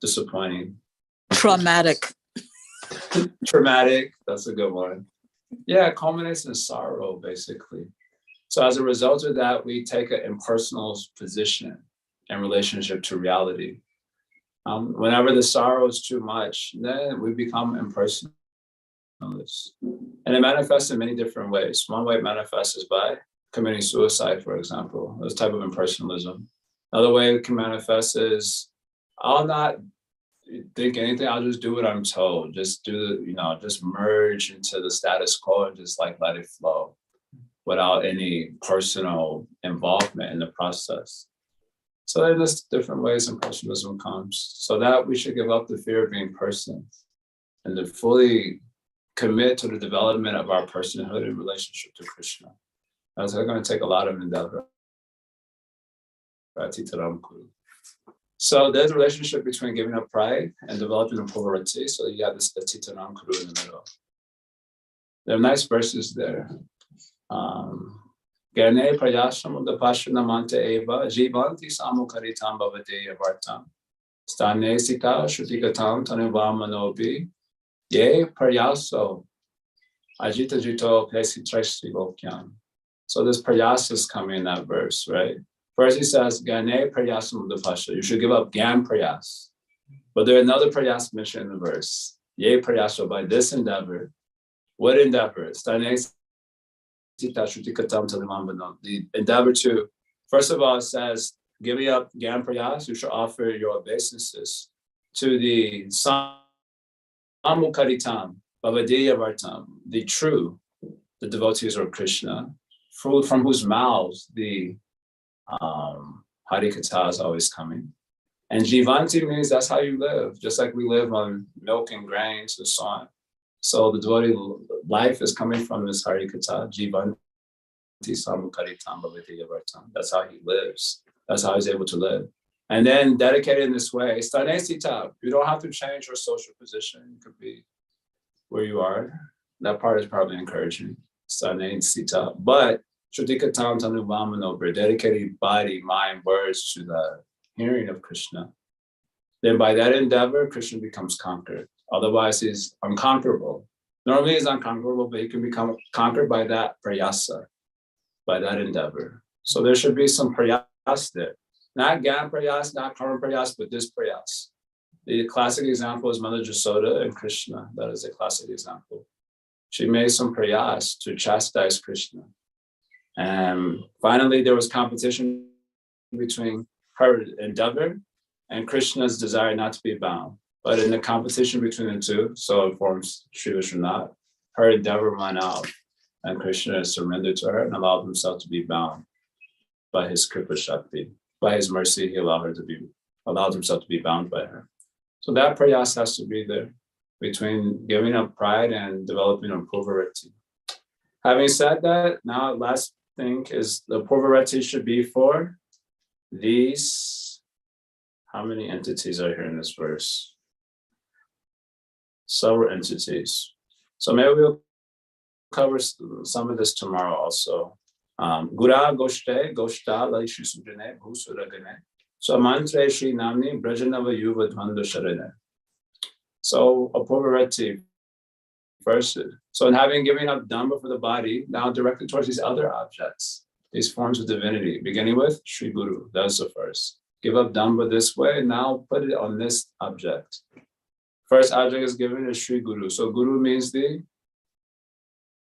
Disappointing. Traumatic. Traumatic, that's a good one. Yeah, it culminates in sorrow, basically. So as a result of that, we take an impersonal position in relationship to reality. Whenever the sorrow is too much, then we become impersonal. And it manifests in many different ways. One way it manifests is by committing suicide, for example, this type of impersonalism. Another way it can manifest is, I'll not think anything, I'll just do what I'm told. Just do, just merge into the status quo and just like let it flow without any personal involvement in the process. So there's different ways impersonalism comes. So that we should give up the fear of being persons and to fully commit to the development of our personhood in relationship to Krishna. That's going to take a lot of endeavor. So there's a relationship between giving up pride and developing a polarity. So you have this Titaram Kuru in the middle. There are nice verses there. Gerne prayasam udapashanamante eva jivanti samukaritam bhavate yavartam stane sita shrutikatam tanuvamanobi ye prayaso ajita jito plesitrashti lokyam. So this prayasa is coming in that verse, right? First he says, Gane prayasam udapasha. You should give up Gan prayas. But there's another prayas mentioned in the verse. Ye prayasa, by this endeavor. What endeavor? The endeavor to, first of all, it says, giving up Gan prayas, you should offer your obeisances to the Samukaritam, Bhavadeya Vartam, the true, the devotees of Krishna, from whose mouths the Harikatha is always coming. And Jivanti means that's how you live, just like we live on milk and grains and so on. So the devotee life is coming from this Harikatha, Jivanti Samukaritam Bhavadeya Vartam. That's how he lives. That's how he's able to live. And then dedicated in this way, Stanesita, you don't have to change your social position. You could be where you are. That part is probably encouraging. Stanesita. But Shudikatam Tanuvamanover, dedicated body, mind, words to the hearing of Krishna. Then by that endeavor, Krishna becomes conquered. Otherwise, he's unconquerable. Normally he's unconquerable, but he can become conquered by that prayasa, by that endeavor. So there should be some prayas there. Not Gan prayas, not karma prayas, but this prayas. The classic example is Mother Jasoda and Krishna. That is a classic example. She made some prayas to chastise Krishna. And finally, there was competition between her endeavor and Krishna's desire not to be bound. But in the competition between the two, so informs Sri Vishwanath, her endeavor won out, and Krishna surrendered to her and allowed himself to be bound by his Kripa Shakti. By his mercy, he allowed himself to be bound by her. So that prayas has to be there between giving up pride and developing a purvarati. Having said that, now last thing is the purvarati should be for these. How many entities are here in this verse? Several entities. So maybe we'll cover some of this tomorrow also. Gura Goshte, Goshta, Laishu Sujane, Bhusuragane. So Mantre Shri Namni, Brajanava Yuva Dvanda Sharane. So Apovarati first. So in having given up Dhamma for the body, now directed towards these other objects, these forms of divinity, beginning with Sri Guru. That's the first. Give up Dhamma this way, now put it on this object. First object is given as Sri Guru. So Guru means the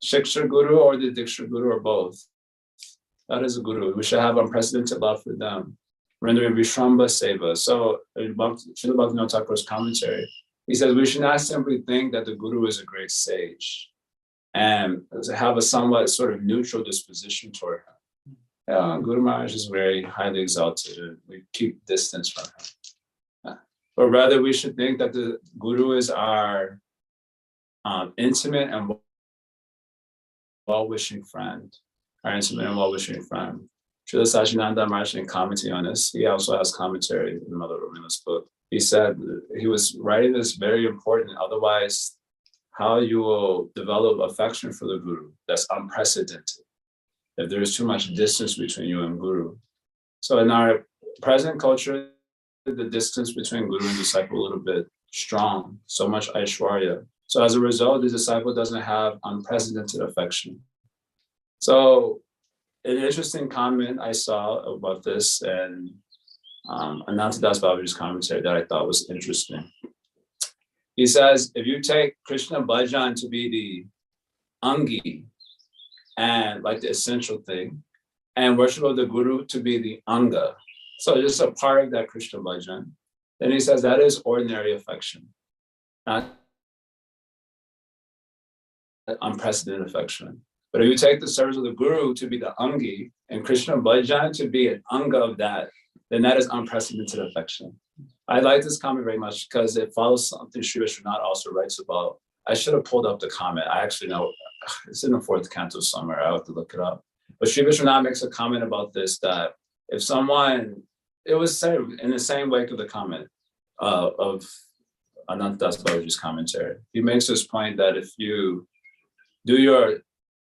Shiksha Guru or the Diksha Guru or both. That is a Guru. We should have unprecedented love for them. Rendering Vishramba Seva. So in Srila Bhaktivinoda Thakur's commentary, he says we should not simply think that the Guru is a great sage and have a somewhat sort of neutral disposition toward him. Yeah, Guru Maharaj is very highly exalted and we keep distance from him. But rather we should think that the Guru is our intimate and well-wishing friend, our intimate and well-wishing friend. Srila Sachidananda Maharaj, in commenting on this, he also has commentary in Mother Ramina's book. He said he was writing this very important, otherwise how you will develop affection for the Guru, that's unprecedented, if there is too much distance between you and Guru. So in our present culture, the distance between Guru and disciple a little bit strong, so much Aishwarya. So as a result, the disciple doesn't have unprecedented affection. So an interesting comment I saw about this and Anantadas Babaji's commentary that I thought was interesting. He says, if you take Krishna Bhajan to be the Angi and like the essential thing, and worship of the Guru to be the Anga, so just a part of that Krishna Bhajan, then he says that is ordinary affection, not unprecedented affection. But if you take the service of the Guru to be the Angi and Krishna Bhajan to be an Anga of that, then that is unprecedented affection. I like this comment very much because it follows something Sri Vishwanath also writes about. I should have pulled up the comment. I actually know it's in the fourth canto somewhere. I have to look it up. But Sri Vishwanath makes a comment about this, that if someone, it was said in the same wake of the comment of Anantadas Babaji's commentary. He makes this point that if you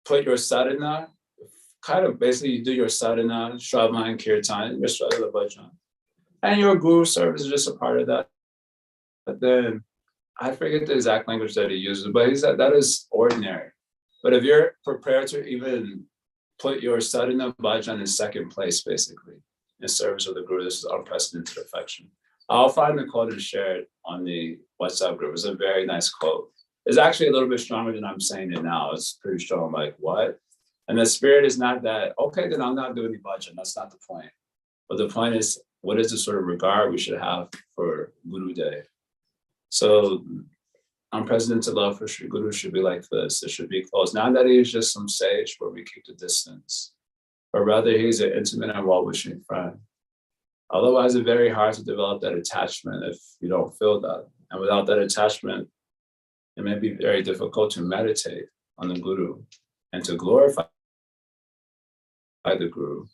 put your sadhana, kind of basically you do your sadhana, Shravana and Kirtan, your Shravana Bhajan, and your Guru service is just a part of that. But then, I forget the exact language that he uses, but he said that is ordinary. But if you're prepared to even put your sadhana bhajan in second place, basically, in service of the Guru, this is unprecedented affection. I'll find the quote and share it on the WhatsApp group. It's a very nice quote. It's actually a little bit stronger than I'm saying it now. It's pretty strong. I'm like, what? And the spirit is not that, okay, then I'm not doing the bhajan. That's not the point. But the point is, what is the sort of regard we should have for Guru Day? So unprecedented love for Sri Guru should be like this. It should be close. Not that he is just some sage where we keep the distance, but rather he's an intimate and well-wishing friend. Otherwise, it's very hard to develop that attachment if you don't feel that. And without that attachment, it may be very difficult to meditate on the Guru and to glorify the Guru.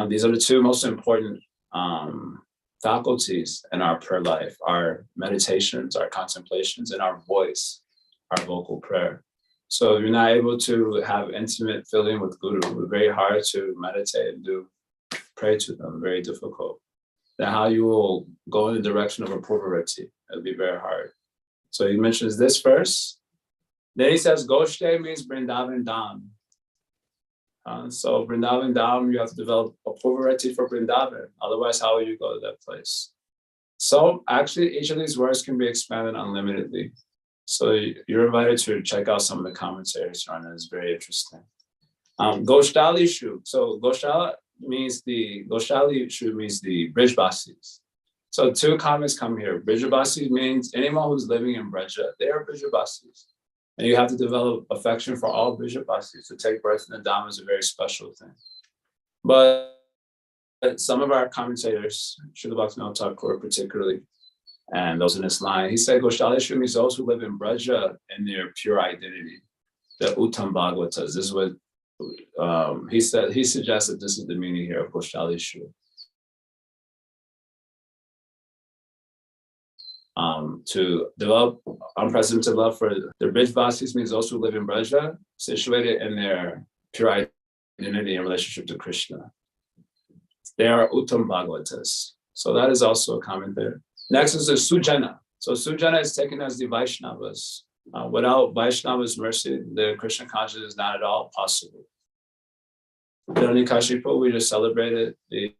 These are the two most important faculties in our prayer life, our meditations, our contemplations, and our voice, our vocal prayer. So if you're not able to have intimate feeling with Guru, it's very hard to meditate and pray to them, very difficult. Then how you will go in the direction of apurvarati, it'll be very hard. So he mentions this first. Then he says, Goshte means Vrindavan Dham. So Vrindavan Dham, you have to develop a apurvarati for Vrindavan. Otherwise, how will you go to that place? So actually, each of these words can be expanded unlimitedly. So you're invited to check out some of the commentaries on it. It's very interesting. Goshtali Shu. So Goshtali means the Brijbasis. So two comments come here. Brijbasis means anyone who's living in Braja, they are Brijbasis. And you have to develop affection for all Brijbasis. To take birth in the Dham is a very special thing. But some of our commentators, Srila Bhaktivinoda Thakur particularly, and those in this line, he said Goshtalishu means those who live in Braja in their pure identity, the Uttam Bhagavatas. This is what he said. He suggests that this is the meaning here of Goshtalishu. to develop unprecedented love for the Brijvasis, means those who live in Braja, situated in their pure identity and relationship to Krishna. They are Uttam Bhagavatas. So that is also a comment there. Next is the Sujana. So Sujana is taken as the Vaishnavas. Without Vaishnava's mercy, the Krishna consciousness is not at all possible. Hiranyakashipu, we just celebrated the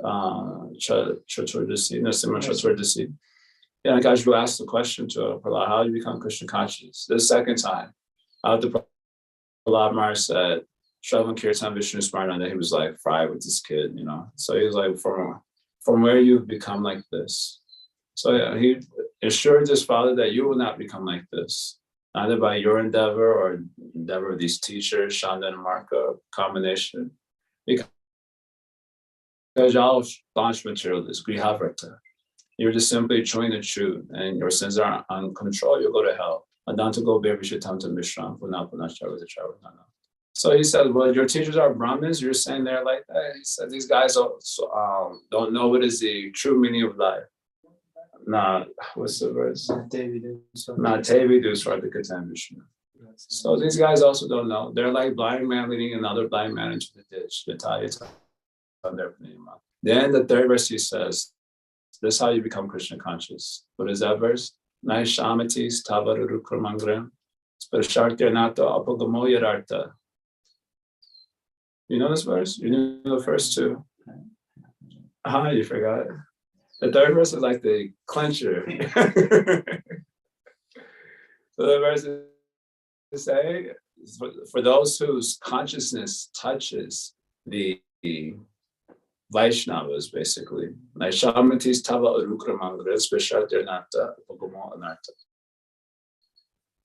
Chaturdasi, Nasimha Chaturdasi. Hiranyakashipu asked the question to Prahlad, how do you become Krishna conscious? The second time, after Prahlad Maharaj said, Shravan Kirtan Vishnu Smarana, he was like fried with this kid, you know. So he was like, from where you've become like this. So yeah, he assured his father that you will not become like this, either by your endeavor or endeavor of these teachers, Shanda and Marka combination. Because y'all staunch materialists, grihavrata. You're just simply chewing the chew and your sins are uncontrolled, you'll go to hell. Adanta go Bevishitam to Mishram, So he said, well, your teachers are Brahmins, you're saying they're like that. He said, these guys also, don't know what is the true meaning of life. Nah, what's the verse? Not Tevidu Swartikatan Vishnu. So these guys also don't know. They're like blind man leading another blind man into the ditch. Then the third verse he says, this is how you become Krishna conscious. What is that verse? Naishamatis Tavaruru Kurmangram Sparshartyanata Apagamoyararta. You know this verse? You knew the first two. You forgot. The third verse is like the clincher. So the verse is saying, for those whose consciousness touches the Vaishnavas, basically.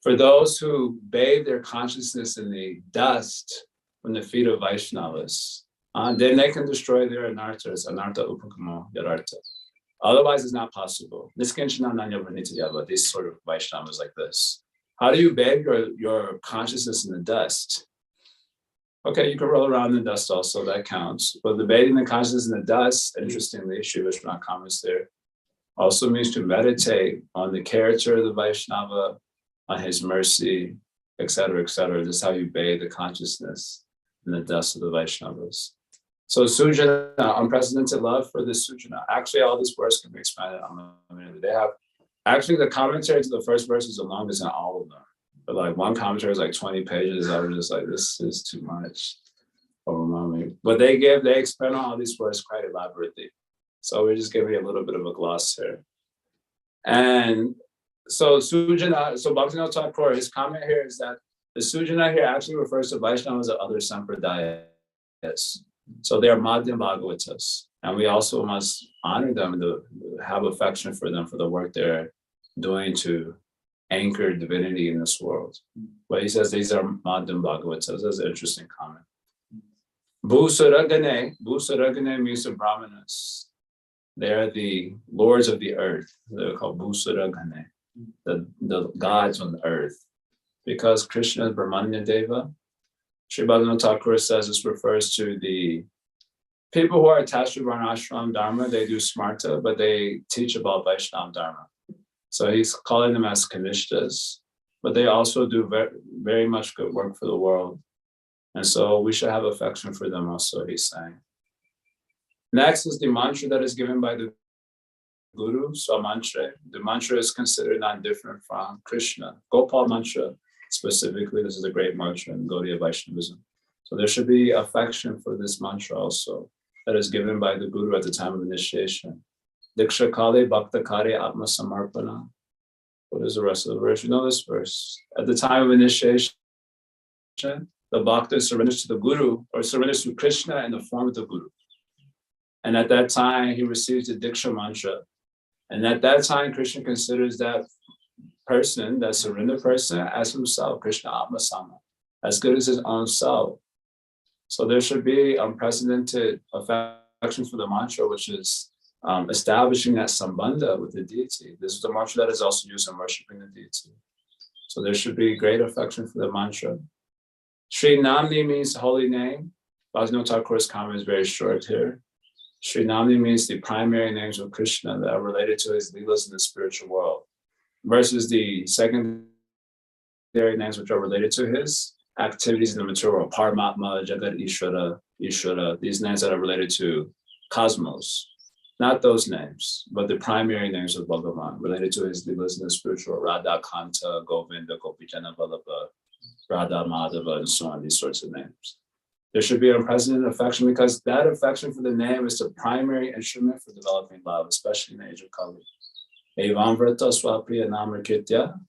For those who bathe their consciousness in the dust from the feet of Vaishnavas, then they can destroy their anarthas, anartha upakamo yarartha. Otherwise, it's not possible. These sort of Vaishnavas like this. How do you bathe your consciousness in the dust? Okay, you can roll around in the dust also, that counts. But the bathing the consciousness in the dust, interestingly, Sri Vishwanath comments there, also means to meditate on the character of the Vaishnava, on his mercy, etc., etc. This is how you bathe the consciousness in the dust of the Vaishnavas. So Sujana, unprecedented love for the Sujana. Actually, all these words can be expanded on. They have, actually, the commentary to the first verse is the longest in all of them. But like one commentary is like 20 pages. I was just like, this is too much. Overwhelming. But they expand on all these words quite elaborately. So we're just giving you a little bit of a gloss here. And so Sujana, so Bhaktivinoda Thakur, his comment here is that the Sujana here actually refers to Vaishnavas of other sampradayas. So they are Madhyam Bhagavatas. And we also must honor them and have affection for them for the work they're doing to anchor divinity in this world. But he says these are Madhyam Bhagavatas. That's an interesting comment. Bhusaragane means the Brahmanas. They are the lords of the earth. They're called Bhusaragane, the gods on the earth. Because Krishna is Brahmanya Deva, Sri Bhagavatam Thakur says this refers to the people who are attached to Varnashram Dharma. They do Smarta, but they teach about Vaishnava Dharma. So he's calling them as Kanishtas, but they also do very, very much good work for the world. And so we should have affection for them also, he's saying. Next is the mantra that is given by the Guru, Swamantra. The mantra is considered not different from Krishna. Gopal mantra, specifically, this is a great mantra in Gaudiya Vaishnavism. So there should be affection for this mantra also, that is given by the Guru at the time of initiation. Diksha Kale Bhakta Kare Atma Samarpana. What is the rest of the verse? You know this verse. At the time of initiation, the Bhakta surrenders to the Guru, or surrenders to Krishna in the form of the Guru. And at that time, he receives the Diksha mantra. And at that time, Krishna considers that person, that surrendered person, as himself, Krishna Atma Sama, as good as his own self. So there should be unprecedented affection for the mantra, which is establishing that sambandha with the deity. This is the mantra that is also used in worshiping the deity. So there should be great affection for the mantra. Sri Namni means holy name. Bhaktivinoda Thakur's comment is very short here. Srinamni means the primary names of Krishna that are related to his leelas in the spiritual world, versus the secondary names which are related to his activities in the material world. Paramatma, Jagat Ishvara, Ishvara, these names that are related to cosmos. Not those names, but the primary names of Bhagavan related to his leelas in the spiritual world. Radha Kanta, Govinda, Gopijana Vallabha, Radha Madhava, and so on, these sorts of names. There should be unprecedented affection because that affection for the name is the primary instrument for developing love, especially in the age of Kali. Evam vrata swapriya namakritya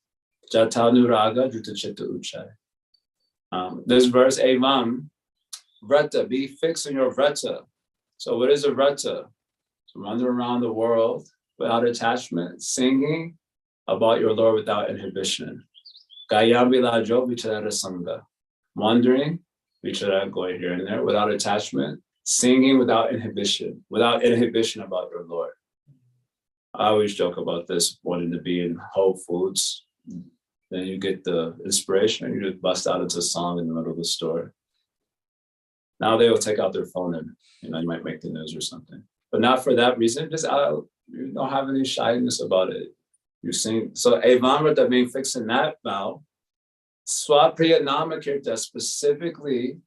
jatanuraga drutachitta uchai. This verse, Evam vrata, be fixed in your vrata. So what is a vrata? To wander around the world without attachment, singing about your Lord without inhibition. Gayambila jo vichara sangha. Wandering, vichara, going here and there, without attachment, singing without inhibition about your Lord. I always joke about this, wanting to be in Whole Foods. Then you get the inspiration and you just bust out into a song in the middle of the store. Now they will take out their phone and you might make the news or something. But not for that reason, just you don't have any shyness about it. You sing. So Evamrita being fixed in that vow, Swapriya Namakirta, specifically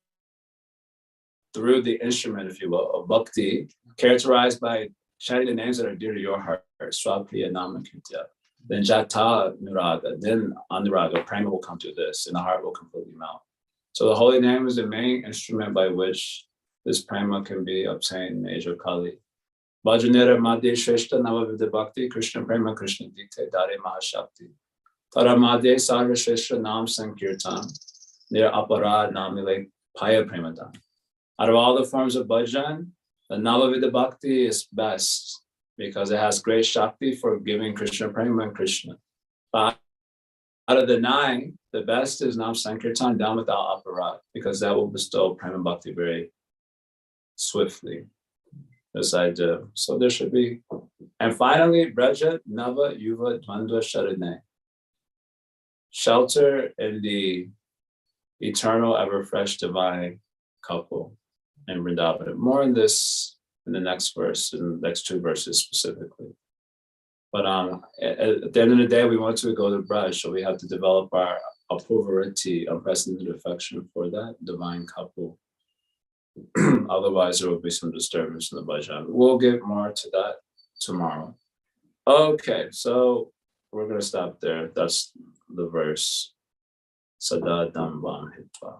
through the instrument, if you will, of bhakti, characterized by chanting the names that are dear to your heart, Swapriya Namakirta. Then Jata Nuraga, then Anuraga, prema will come to this, and the heart will completely melt. So the holy name is the main instrument by which this prema can be obtained in the age of Kali. Bhajanera Madhya Shreshta Navavidya Bhakti Krishna Prema Krishna Dikte Dare Mahashakti Tara Madhya Sarva Shreshta Nam Sankirtan Nir Aparad Namile Paya Premadan. Out of all the forms of bhajan, the Navavidya Bhakti is best because it has great Shakti for giving Krishna Prema and Krishna. But out of the 9, the best is Nam Sankirtan, done without aparad, because that will bestow Prema Bhakti very swiftly. This idea. So there should be. And finally, Braja, Nava, Yuva, Dvandva, Sharane. Shelter in the eternal, ever fresh divine couple in Vrindavan. More in this in the next verse, in the next 2 verses specifically. But at the end of the day, we want to go to Braj, so we have to develop our apurvariti, unprecedented affection for that divine couple. Otherwise, there will be some disturbance in the bhajan. We'll get more to that tomorrow. Okay, so we're going to stop there. That's the verse. Sada Dambam Hitva.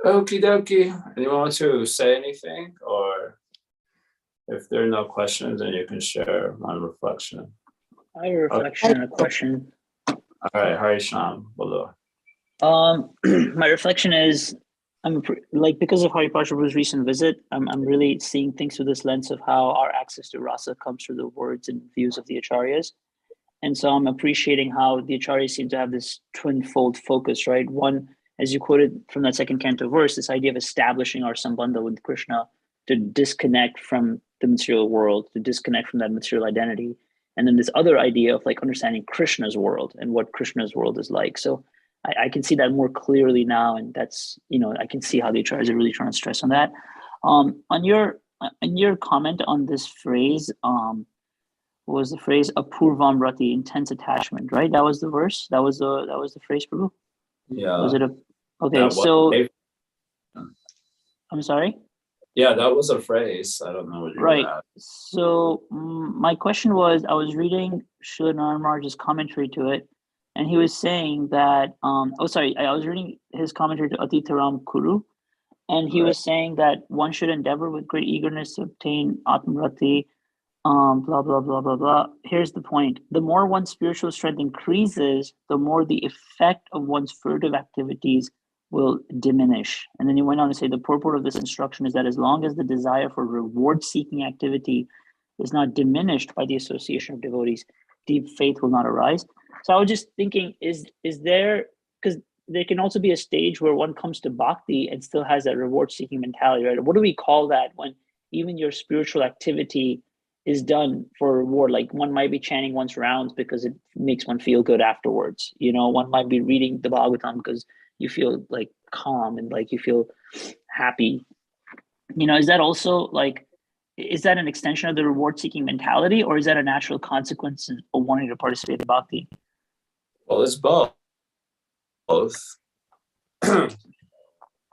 Okie dokie. Anyone want to say anything? Or if there are no questions, then you can share my reflection. I have a reflection and a question. All right, Harisham, below. My reflection is, because of Hari Prabhu's recent visit, I'm really seeing things through this lens of how our access to rasa comes through the words and views of the acharyas. And so I'm appreciating how the acharyas seem to have this twin-fold focus, right? One, as you quoted from that second canto verse, this idea of establishing our sambandha with Krishna, to disconnect from the material world, to disconnect from that material identity. And then this other idea of understanding Krishna's world and what Krishna's world is like. So I can see that more clearly now, and that's, I can see how the acharyas are really trying to stress on that. On your comment on this phrase, what was the phrase? Apurvam rati, intense attachment, right? That was the verse. That was the phrase, Prabhu. Yeah. Was it okay? So I'm sorry. Yeah, that was a phrase. I don't know what you right. were at. So my question was, I was reading Srila Narayana Maharaj's commentary to it, and he was saying that, I was reading his commentary to Atitaram Kuru, and he was saying that one should endeavor with great eagerness to obtain Atmarati, blah, blah, blah, blah, blah. Here's the point. The more one's spiritual strength increases, the more the effect of one's furtive activities will diminish. And then he went on to say the purport of this instruction is that as long as the desire for reward-seeking activity is not diminished by the association of devotees, deep faith will not arise. So I was just thinking, is there, because there can also be a stage where one comes to bhakti and still has that reward-seeking mentality, right? What do we call that when even your spiritual activity is done for reward? Like one might be chanting one's rounds because it makes one feel good afterwards. One might be reading the Bhagavatam because you feel calm and you feel happy. is that also like, is that an extension of the reward-seeking mentality, or is that a natural consequence of wanting to participate in bhakti? Well, it's both.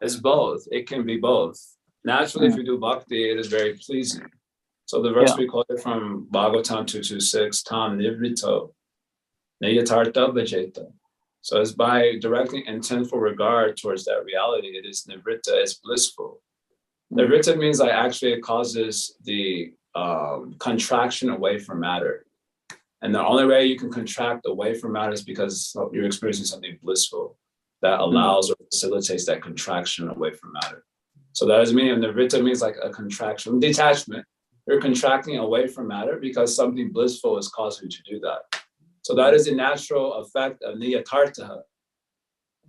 It's both. It can be both. Naturally, if you do bhakti, it is very pleasing. So the verse we quoted from Bhagavatam 226, tam nivrito, neyatarta bhajeta. So it's by directing intentful regard towards that reality. It is nivrita, it's blissful. Nivrita means like actually it causes the contraction away from matter. And the only way you can contract away from matter is because you're experiencing something blissful that allows or facilitates that contraction away from matter. So that is meaning nivrita means like a contraction, detachment. You're contracting away from matter because something blissful is causing you to do that. So that is the natural effect of niyatarta.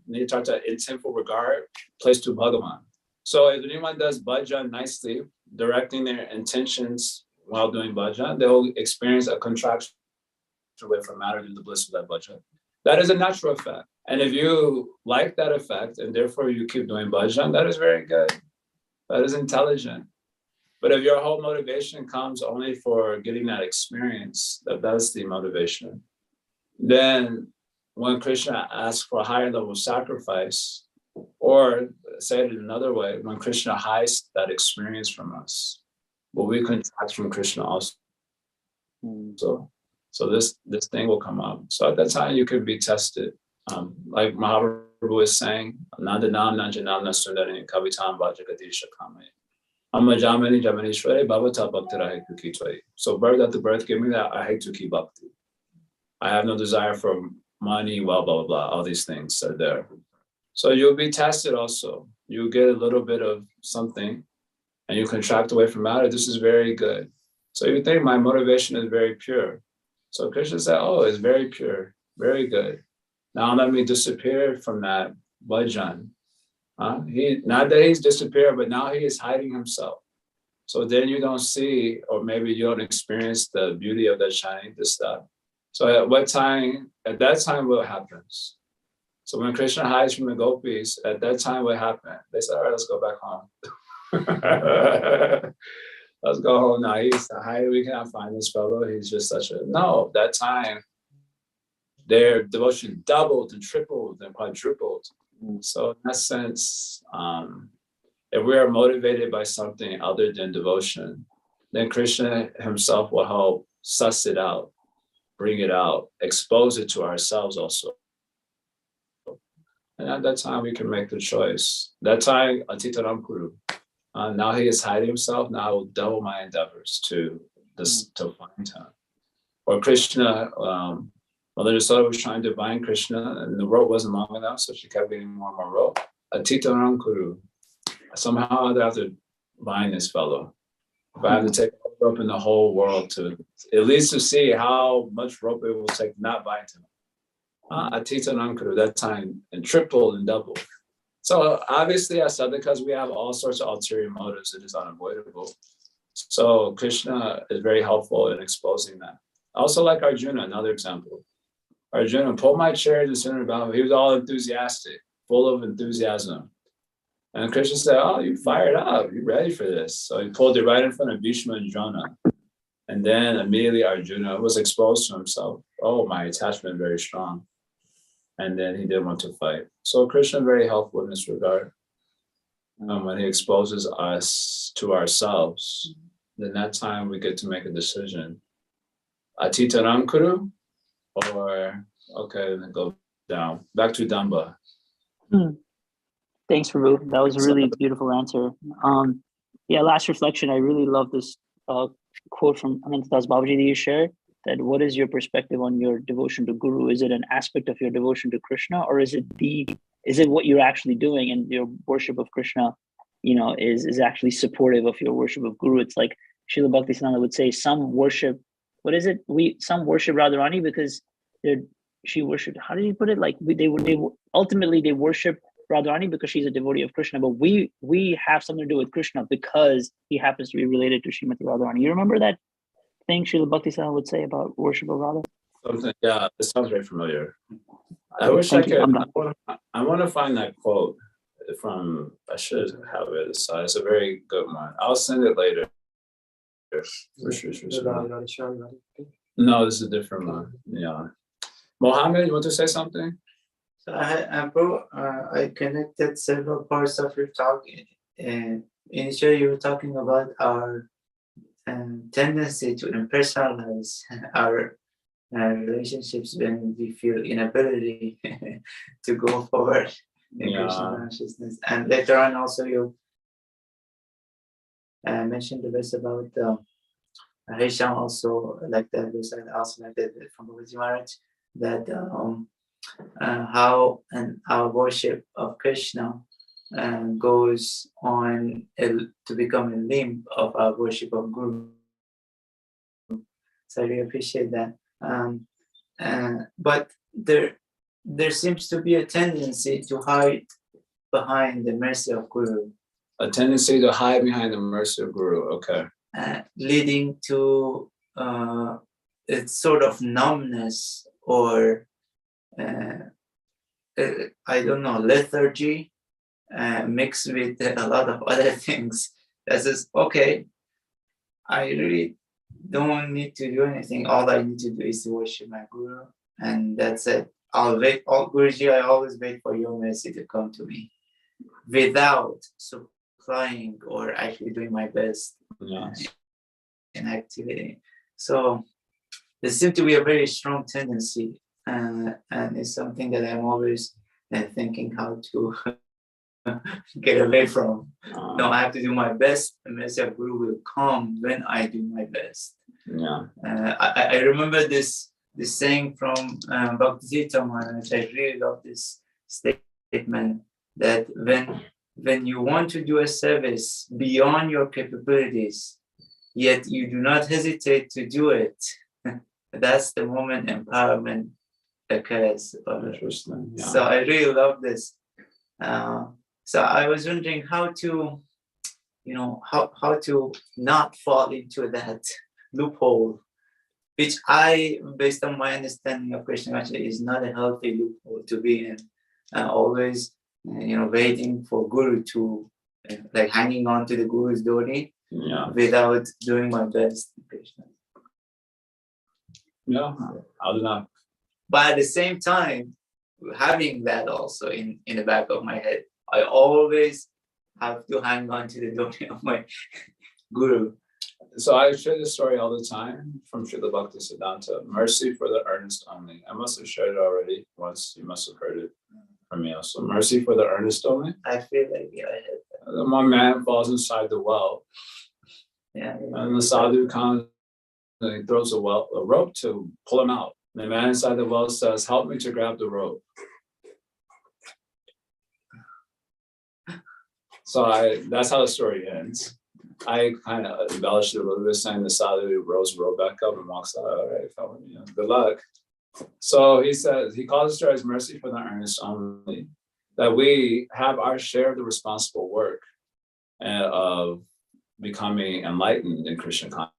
Niyatarta, intentful regard, placed to Bhagavan. So if anyone does bhajan nicely, directing their intentions while doing bhajan, they'll experience a contraction away from matter due to the bliss of that bhajan. That is a natural effect. And if you like that effect and therefore you keep doing bhajan, that is very good. That is intelligent. But if your whole motivation comes only for getting that experience, that's the motivation, then when Krishna asks for a higher level of sacrifice, or say it another way, when Krishna hides that experience from us, well, we contract from Krishna also. So this thing will come up. So at that time, you could be tested. Like Mahaprabhu is saying, Nandanam Nanjanam Nasundarini Kavitam Vajagadisha Kame. Amajamani Jamanishwari Bhavata Bhaktara Hetuki Tvai. So birth after birth, give me that I hate to keep bhakti. I have no desire for money, blah, blah, blah, all these things are there. So you'll be tested also. You get a little bit of something and you contract away from matter. This is very good. So you think my motivation is very pure. So Krishna said, oh, it's very pure, very good. Now let me disappear from that bhajan. Not that he's disappeared, but now he is hiding himself. So then you don't see, or maybe you don't experience the beauty of that shining, this stuff. So at that time, what happens? So when Krishna hides from the gopis, at that time, what happened? They said, all right, let's go back home. Let's go home now. He's hiding, we cannot find this fellow. He's just no, that time, their devotion doubled and tripled and quadrupled. So in that sense, if we are motivated by something other than devotion, then Krishna himself will help suss it out, bring it out, expose it to ourselves also. And at that time, we can make the choice. That time, Atitaram Kuru. Now he is hiding himself. Now I will double my endeavors to find him. Or Krishna, Mother Yashoda was trying to bind Krishna, and the rope wasn't long enough, so she kept getting more and more rope. Atitaram Kuru. Somehow I have to bind this fellow. If I have to take all the rope in the whole world to at least to see how much rope it will take to not bind him. Atitaram Kuru, that time, and tripled and doubled. So obviously, as sadhakas, we have all sorts of ulterior motives. It is unavoidable. So Krishna is very helpful in exposing that. Also, like Arjuna, another example. Arjuna pulled my chair to center about him. He was all enthusiastic, full of enthusiasm. And Krishna said, oh, you fired up. You're ready for this. So he pulled it right in front of Bhishma and Drona. And then immediately Arjuna was exposed to himself. Oh, my attachment is very strong. And then he didn't want to fight. So Krishna is very helpful in this regard. When he exposes us to ourselves, then that time we get to make a decision. Atitaram Kuru, or okay, then go down. Back to Damba. Thanks, Prabhu. That was a really beautiful answer. Last reflection. I really love this quote from Anantadas Babaji that you shared. That what is your perspective on your devotion to Guru? Is it an aspect of your devotion to Krishna, or is it what you're actually doing, and your worship of Krishna, is actually supportive of your worship of Guru? It's like Srila Bhaktisiddhanta would say, some worship. Some worship Radharani because she worshipped. How did he put it? Like they ultimately they worship Radharani because she's a devotee of Krishna, but we have something to do with Krishna because he happens to be related to Srimati Radharani. You remember that thing Srila Bhaktisiddhanta would say about worship of Radha? Something, yeah, it sounds very familiar. I wish I could. I want to find that quote. I should have it aside. It's a very good one. I'll send it later. No, this is a different one. Yeah. Mohammed, you want to say something? So I connected several parts of your talk. Initially, you were talking about our tendency to impersonalize our relationships when we feel inability to go forward in Krishna consciousness. And later on, also you mentioned the verse about Hisham, also like that verse, and also like that from Bhagavad Maharaj, that how our worship of Krishna goes on to become a limb of our worship of Guru. So I really appreciate that. But there seems to be a tendency to hide behind the mercy of Guru. A tendency to hide behind the mercy of Guru, okay. Leading to a sort of numbness or I don't know, lethargy mixed with a lot of other things. That says, okay, I really don't need to do anything. All I need to do is to worship my Guru, and that's it. I'll wait. Guruji, I always wait for your mercy to come to me, without supplying or actually doing my best in activity. So there seems to be a very strong tendency, and it's something that I'm always thinking how to get away from. No, I have to do my best. The mercy of Guru will come when I do my best. I remember this saying from Bhagavad Maharaj. I really love this statement, that when you want to do a service beyond your capabilities, yet you do not hesitate to do it, that's the moment empowerment occurs. Interesting. Yeah. So I really love this. So I was wondering how to, how to not fall into that loophole, which based on my understanding of Krishna consciousness, is not a healthy loophole to be in. Always, waiting for Guru to, like hanging on to the Guru's dhoti without doing my best in Krishna. Yeah, I do not. But at the same time, having that also in the back of my head, I always have to hang on to the dhoti of my Guru. So I share this story all the time from Srila Bhaktisiddhanta, mercy for the earnest only. I must have shared it already once. You must have heard it from me also. Mercy for the earnest only. I feel like I heard that. One man falls inside the well. And the sadhu comes and he throws a rope to pull him out. The man inside the well says, "Help me to grab the rope." So that's how the story ends. I kind of embellished it a little bit, saying the sadhu rolls the rope back up and walks out. All right, fella, good luck. So he says, he calls us to his mercy for the earnest only, that we have our share of the responsible work of becoming enlightened in Krishna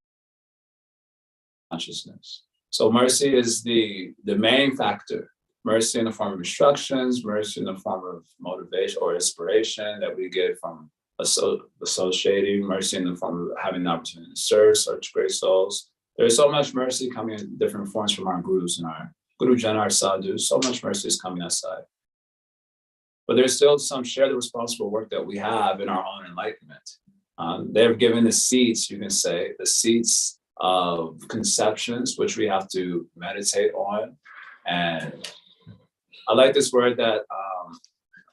consciousness. So mercy is the main factor. Mercy in the form of instructions, mercy in the form of motivation or inspiration that we get from associating, mercy in the form of having the opportunity to serve such great souls. There's so much mercy coming in different forms from our gurus and our Guru Jana, our sadhus. So much mercy is coming aside. But there's still some share the responsible work that we have in our own enlightenment. They've given the seeds, you can say, the seeds of conceptions, which we have to meditate on. And I like this word that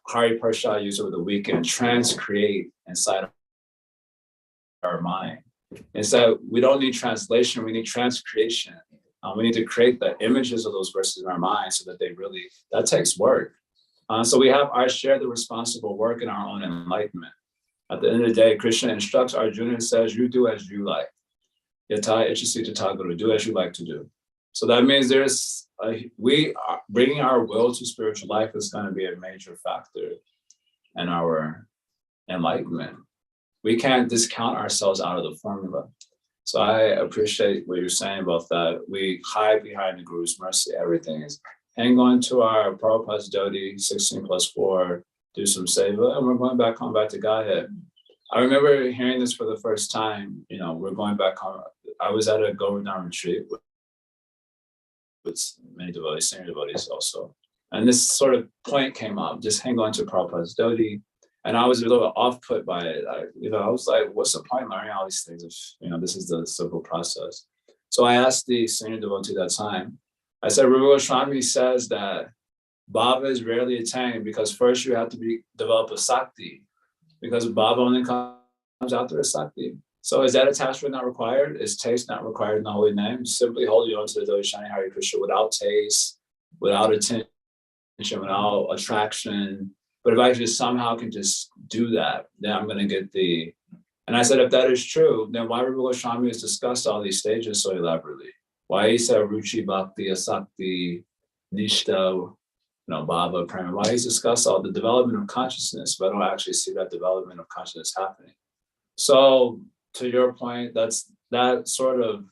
Hari Prashad used over the weekend, transcreate inside our mind. And so we don't need translation, we need transcreation. We need to create the images of those verses in our mind so that that takes work. So we have our share the responsible work in our own enlightenment. At the end of the day, Krishna instructs Arjuna and says, you do as you like. Yata ichasi tata guru, do as you like to do. So that means bringing our will to spiritual life is going to be a major factor in our enlightenment. We can't discount ourselves out of the formula. So I appreciate what you're saying about that. We hide behind the Guru's mercy. Everything is hang on to our Prabhupada's dhoti, 16+4, do some seva, and we're going back home, back to Godhead. I remember hearing this for the first time. We're going back home. I was at a Govardhan retreat with many devotees, senior devotees also. And this sort of point came up, just hang on to Prabhupada's dhoti. And I was a little off-put by it. I was like, what's the point of learning all these things if, this is the simple process? So I asked the senior devotee at that time, I said, Rupa Goswami says that Bhava is rarely attained because first you have to develop a Sakti, because Bhava only comes after a Sakti. So is that attachment not required? Is taste not required in the holy name? Simply holding on to the Dosani Hare Krishna without taste, without attention, without attraction. But if I just somehow can just do that, then I'm going to get and I said, if that is true, then why Rupa Goswami has discussed all these stages so elaborately? Why he said Ruchi, Bhakti, Asakti, Nishta, Bhava, Prema, why he's discussed all the development of consciousness, but I don't actually see that development of consciousness happening. So to your point, that's that sort of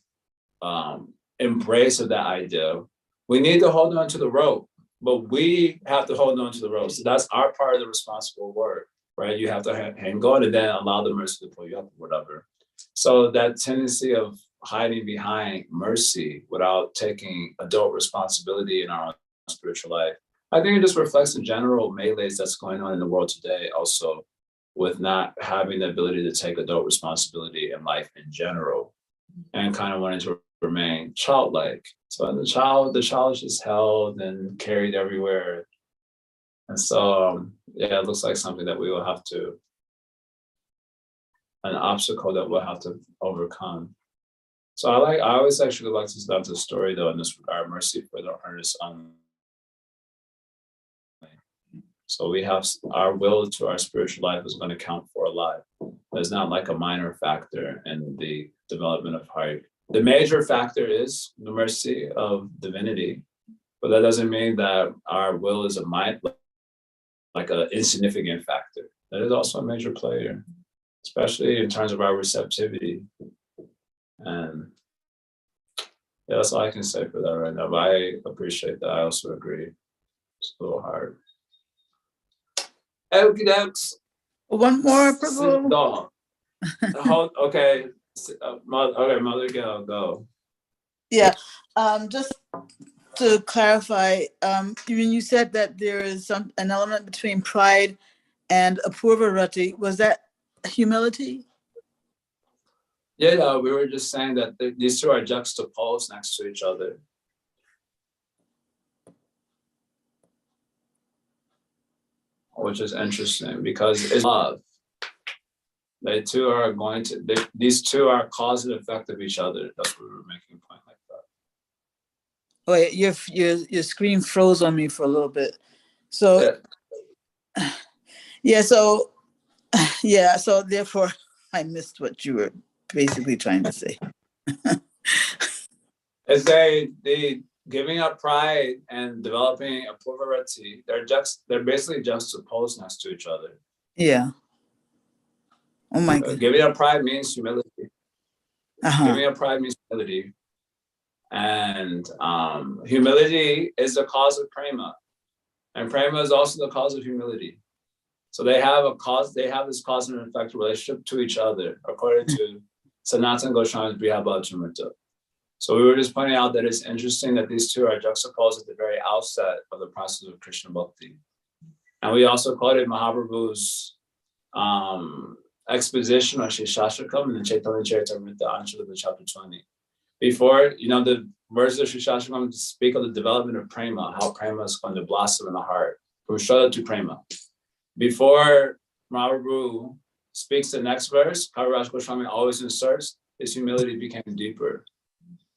embrace of that idea. We need to hold on to the rope, but we have to hold on to the rope. So that's our part of the responsible work, right? You have to hang on and then allow the mercy to pull you up or whatever. So that tendency of hiding behind mercy without taking adult responsibility in our own spiritual life, I think it just reflects the general melees that's going on in the world today also, with not having the ability to take adult responsibility in life in general and kind of wanting to remain childlike. So the child is just held and carried everywhere. And so, it looks like something that we will have to, an obstacle that we'll have to overcome. So I always actually like to start the story though in this regard, mercy for the earnest only. So we have our will to our spiritual life is going to count for a lot. It's not like a minor factor in the development of heart. The major factor is the mercy of divinity, but that doesn't mean that our will is like an insignificant factor. That is also a major player, especially in terms of our receptivity. And that's all I can say for that right now. But I appreciate that. I also agree. It's a little hard. Okie dokes. One more, Prabhu. Okay. Mother, go. Yeah. Just to clarify, when you said that there is an element between pride and apurva rati, was that humility? Yeah, we were just saying that these two are juxtaposed next to each other. Which is interesting because it's love. These two are cause and effect of each other. That's what we were making a point like that. Wait, your screen froze on me for a little bit. So so therefore I missed what you were basically trying to say. Is they giving up pride and developing a purvarati, they're basically juxtaposed next to each other. Yeah. Oh my God. Giving up pride means humility. Uh-huh. Giving up pride means humility. And humility is the cause of prema. And prema is also the cause of humility. So they have this cause and effect relationship to each other, according to Sanatana Goswami's Brihabhadramrita. So we were just pointing out that it's interesting that these two are juxtaposed at the very outset of the process of Krishna Bhakti. And we also quoted Mahaprabhu's exposition of Shri Shastrakam in the Chaitanya Charitamrita Anchalika chapter 20. Before, the verses of Shri Shastrakam speak of the development of prema, how prema is going to blossom in the heart, from Shraddha to prema. Before Mahaprabhu speaks the next verse, Kaviraj Goswami always inserts, his humility became deeper.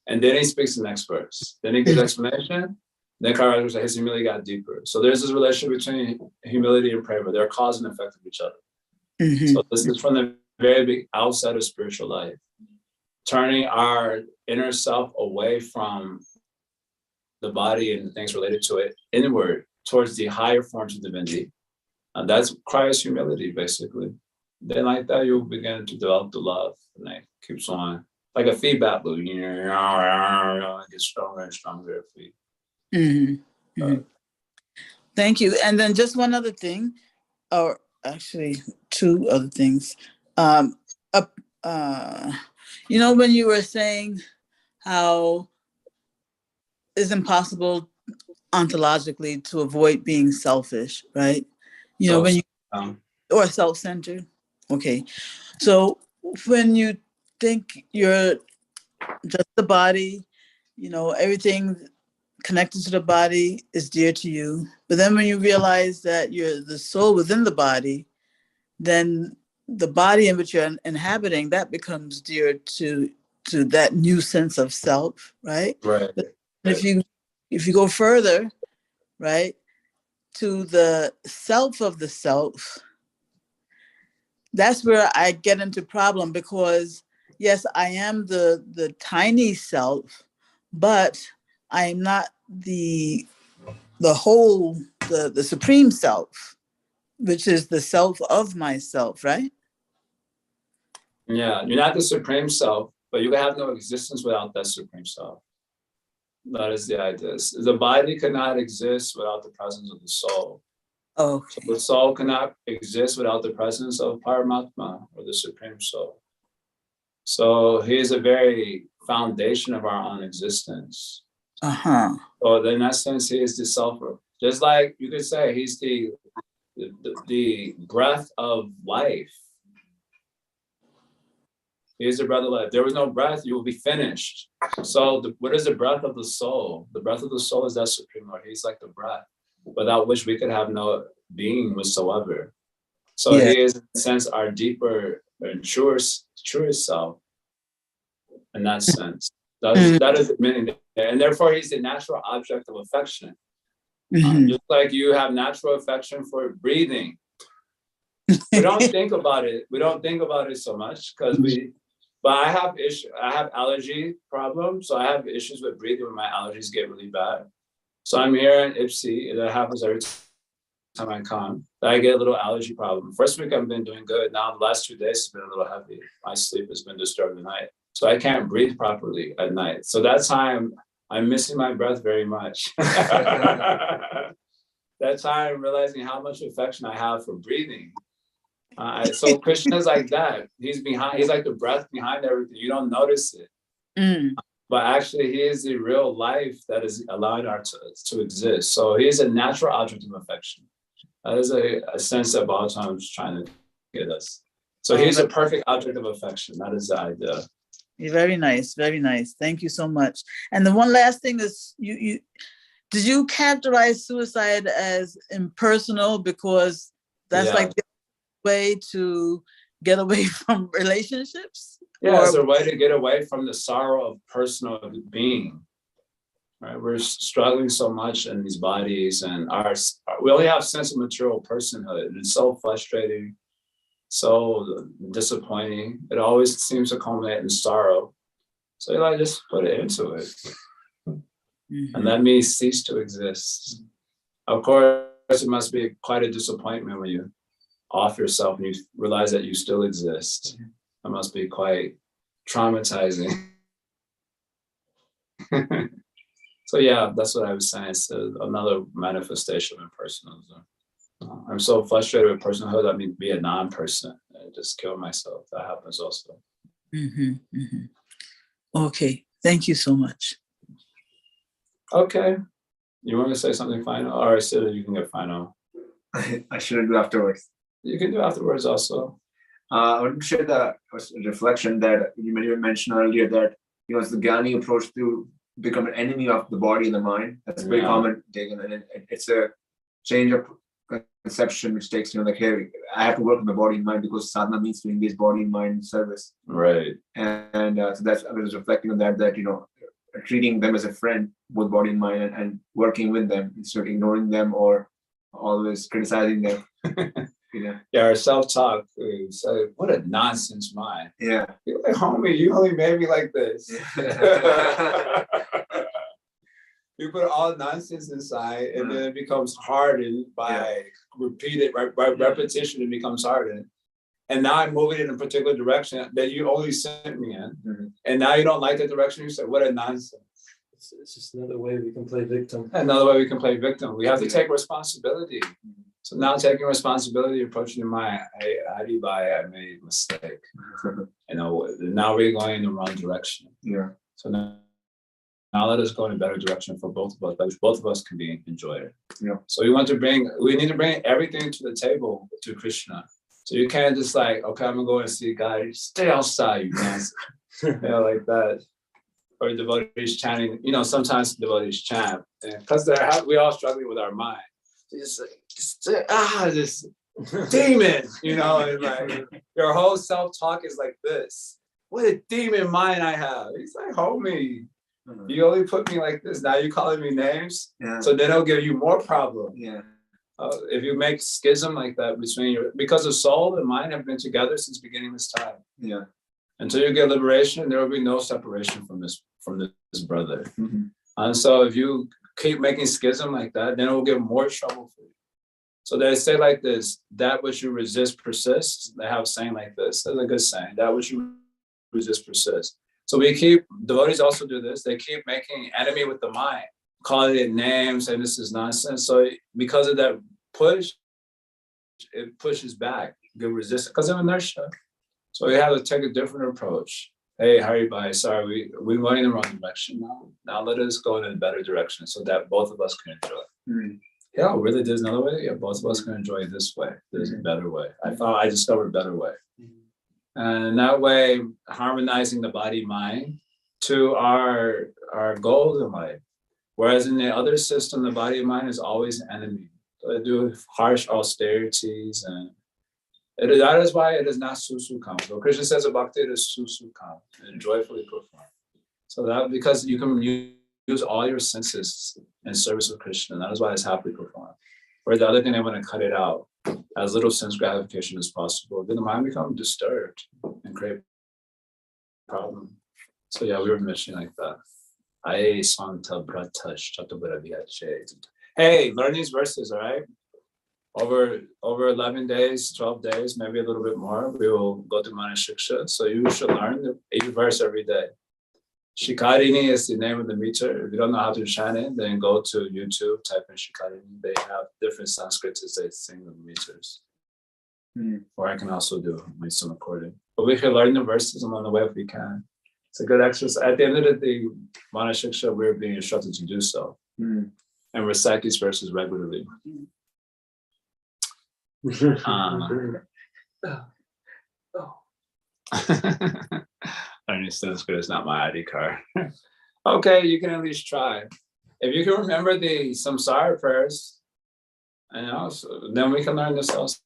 And then he speaks the next verse. Then he gives explanation. Then Kaviraj Goswami, his humility got deeper. So there's this relationship between humility and prema. They're cause and effect of each other. Mm-hmm. So this is from the very big outset of spiritual life. Turning our inner self away from the body and things related to it inward towards the higher forms of divinity. And that requires humility, basically. Then like that, you'll begin to develop the love. And it keeps on, like a feedback loop. It gets stronger and stronger. Mm-hmm. Thank you. And then just one other thing. or actually two other things. Um, when you were saying how it's impossible ontologically to avoid being selfish, right? When you or self-centered. Okay, so when you think you're just the body, everything connected to the body is dear to you. But then when you realize that you're the soul within the body, then the body in which you're inhabiting, that becomes dear to that new sense of self, right? Right. But if you go further, right, to the self of the self, that's where I get into problem, because yes, I am the tiny self, but I am not the whole, the supreme self, which is the self of myself, right? Yeah, you're not the supreme self, but you have no existence without that supreme self. That is the idea. The body cannot exist without the presence of the soul. Oh, so the soul cannot exist without the presence of Paramatma, or the supreme soul. So he is a very foundation of our own existence. So in that sense, he is the self. Just like you could say, he's the breath of life. He is the breath of life. There was no breath, you will be finished. So what is the breath of the soul? The breath of the soul is that supreme Lord. He's like the breath, without which we could have no being whatsoever. So he is, in a sense, our deeper and truest self. In that sense, that is the meaning, and therefore he's the natural object of affection. Just like you have natural affection for breathing. We don't think about it. We don't think about it so much because but I have allergy problems, so I have issues with breathing when my allergies get really bad. So I'm here in Ipsy, and that happens every time I come. I get a little allergy problem. First week I've been doing good. Now the last 2 days has been a little heavy. My sleep has been disturbed at night, so I can't breathe properly at night. So that time I'm missing my breath very much. That time I'm realizing how much affection I have for breathing. So Krishna is like that. He's like the breath behind everything. You don't notice it. But actually he is the real life that is allowing us to exist. So he is a natural object of affection. That is a sense that Bhagavatam is trying to get us. So he's a perfect object of affection. That is the idea. Very nice, very nice. Thank you so much. And the one last thing is, did you characterize suicide as impersonal because that's like the way to get away from relationships? Yeah, it's a way to get away from the sorrow of personal being. Right, we're struggling so much in these bodies, and we only have sense of material personhood. It's so frustrating, so disappointing. It always seems to culminate in sorrow. So just put it into it, and let me cease to exist. Of course, it must be quite a disappointment when you off yourself and you realize that you still exist. It must be quite traumatizing. So yeah, that's what I was saying. It's another manifestation of impersonalism. I'm so frustrated with personhood. I mean, be a non-person and just kill myself. That happens also. Okay, thank you so much. Okay, you want to say something final, or I said that you can get final? I should do afterwards. You can do afterwards also. I want to share the reflection that you mentioned earlier, that it's the Gyani approach to become an enemy of the body and the mind. That's very common taken, and it's a change of conception which takes like, hey, I have to work with my body and mind because sadhana means to engage body and mind in service. Right. And so that's, I was reflecting on that treating them as a friend, both body and mind, and working with them instead of ignoring them or always criticizing them. Yeah, our self-talk is what a nonsense mind. Yeah. You're like, homie, you only made me like this. You put all nonsense inside, and then it becomes hardened by repeated repetition. It becomes hardened, and now I'm moving in a particular direction that you only sent me in, and now you don't like the direction. You say, "What a nonsense!" It's just another way we can play victim. Another way we can play victim. We have to take responsibility. So now taking responsibility, approaching the mind, hey, I made a mistake. Now we're going in the wrong direction. Yeah. So now let us go in a better direction for both of us, which both of us can enjoy it. Yeah. So we need to bring everything to the table to Krishna. So you can't just like, okay, I'm gonna go and see a guy, stay outside, you guys. Like that. Or devotees chanting, sometimes devotees chant, because we're all struggling with our mind. Just this demon, and like your whole self-talk is like this. What a demon mind I have. He's like, homie, you only put me like this. Now you're calling me names. Yeah. So then it'll give you more problem. Yeah. If you make schism like that because the soul and mind have been together since beginning this time. Yeah. Until you get liberation, there will be no separation from this brother. Mm-hmm. And so if you keep making schism like that, then it will get more trouble for you. So they say like this, that which you resist persists. They have a saying like this. That's a good saying. That which you resist persists. So devotees also do this. They keep making enemy with the mind, calling it names, and this is nonsense. So because of that push, it pushes back, good resistance, because of inertia. So we have to take a different approach. Hey, Haribhai, sorry, we're going in the wrong direction now. Now let us go in a better direction so that both of us can enjoy. Mm. Yeah, really, there's another way? Yeah, both of us can enjoy it this way. There's a better way. I discovered a better way. And that way, harmonizing the body-mind to our goals in life. Whereas in the other system, the body and mind is always an enemy. So they do harsh austerities, and that is why it is not susukam. So Krishna says a bhakti is susukam, and joyfully perform. So that because you can use all your senses in service of Krishna, that is why it's happily performed. Or the other thing, they want to cut it out, as little sense gratification as possible. Then the mind becomes disturbed and create problem. So yeah, we were mentioning like that. Hey, learn these verses, all right? Over 11 days, 12 days, maybe a little bit more, we will go to Manashiksha. So you should learn each verse every day. Shikarini is the name of the meter. If you don't know how to chant it, then go to YouTube, type in Shikarini. They have different Sanskrits they sing the meters. Or I can also do some recording. But we can learn the verses along the way if we can. It's a good exercise. At the end of the Manashiksha, we're being instructed to do so. And recite these verses regularly. Learning Sanskrit is not my ID card. Okay, you can at least try. If you can remember the samsara prayers, so then we can learn this also.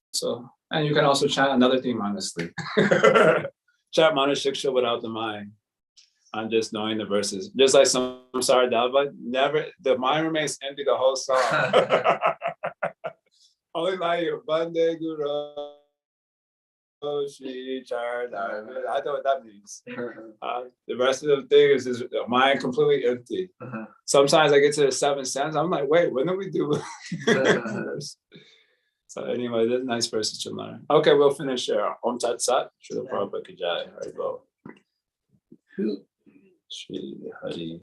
And you can also chant another theme, honestly. Chant Manashiksha without the mind. I'm just knowing the verses. Just like samsara dalva, the mind remains empty the whole song. Only like Bande Guru. I know what that means. The rest of the thing is the mind completely empty. Sometimes I get to the 7th sense, I'm like, wait, when do we do? So anyway, there's nice verses to learn. Okay, we'll finish here. Om Tat Sat, Srila Prabhupada Ki Jaya, Hari Bol. Shri Hari.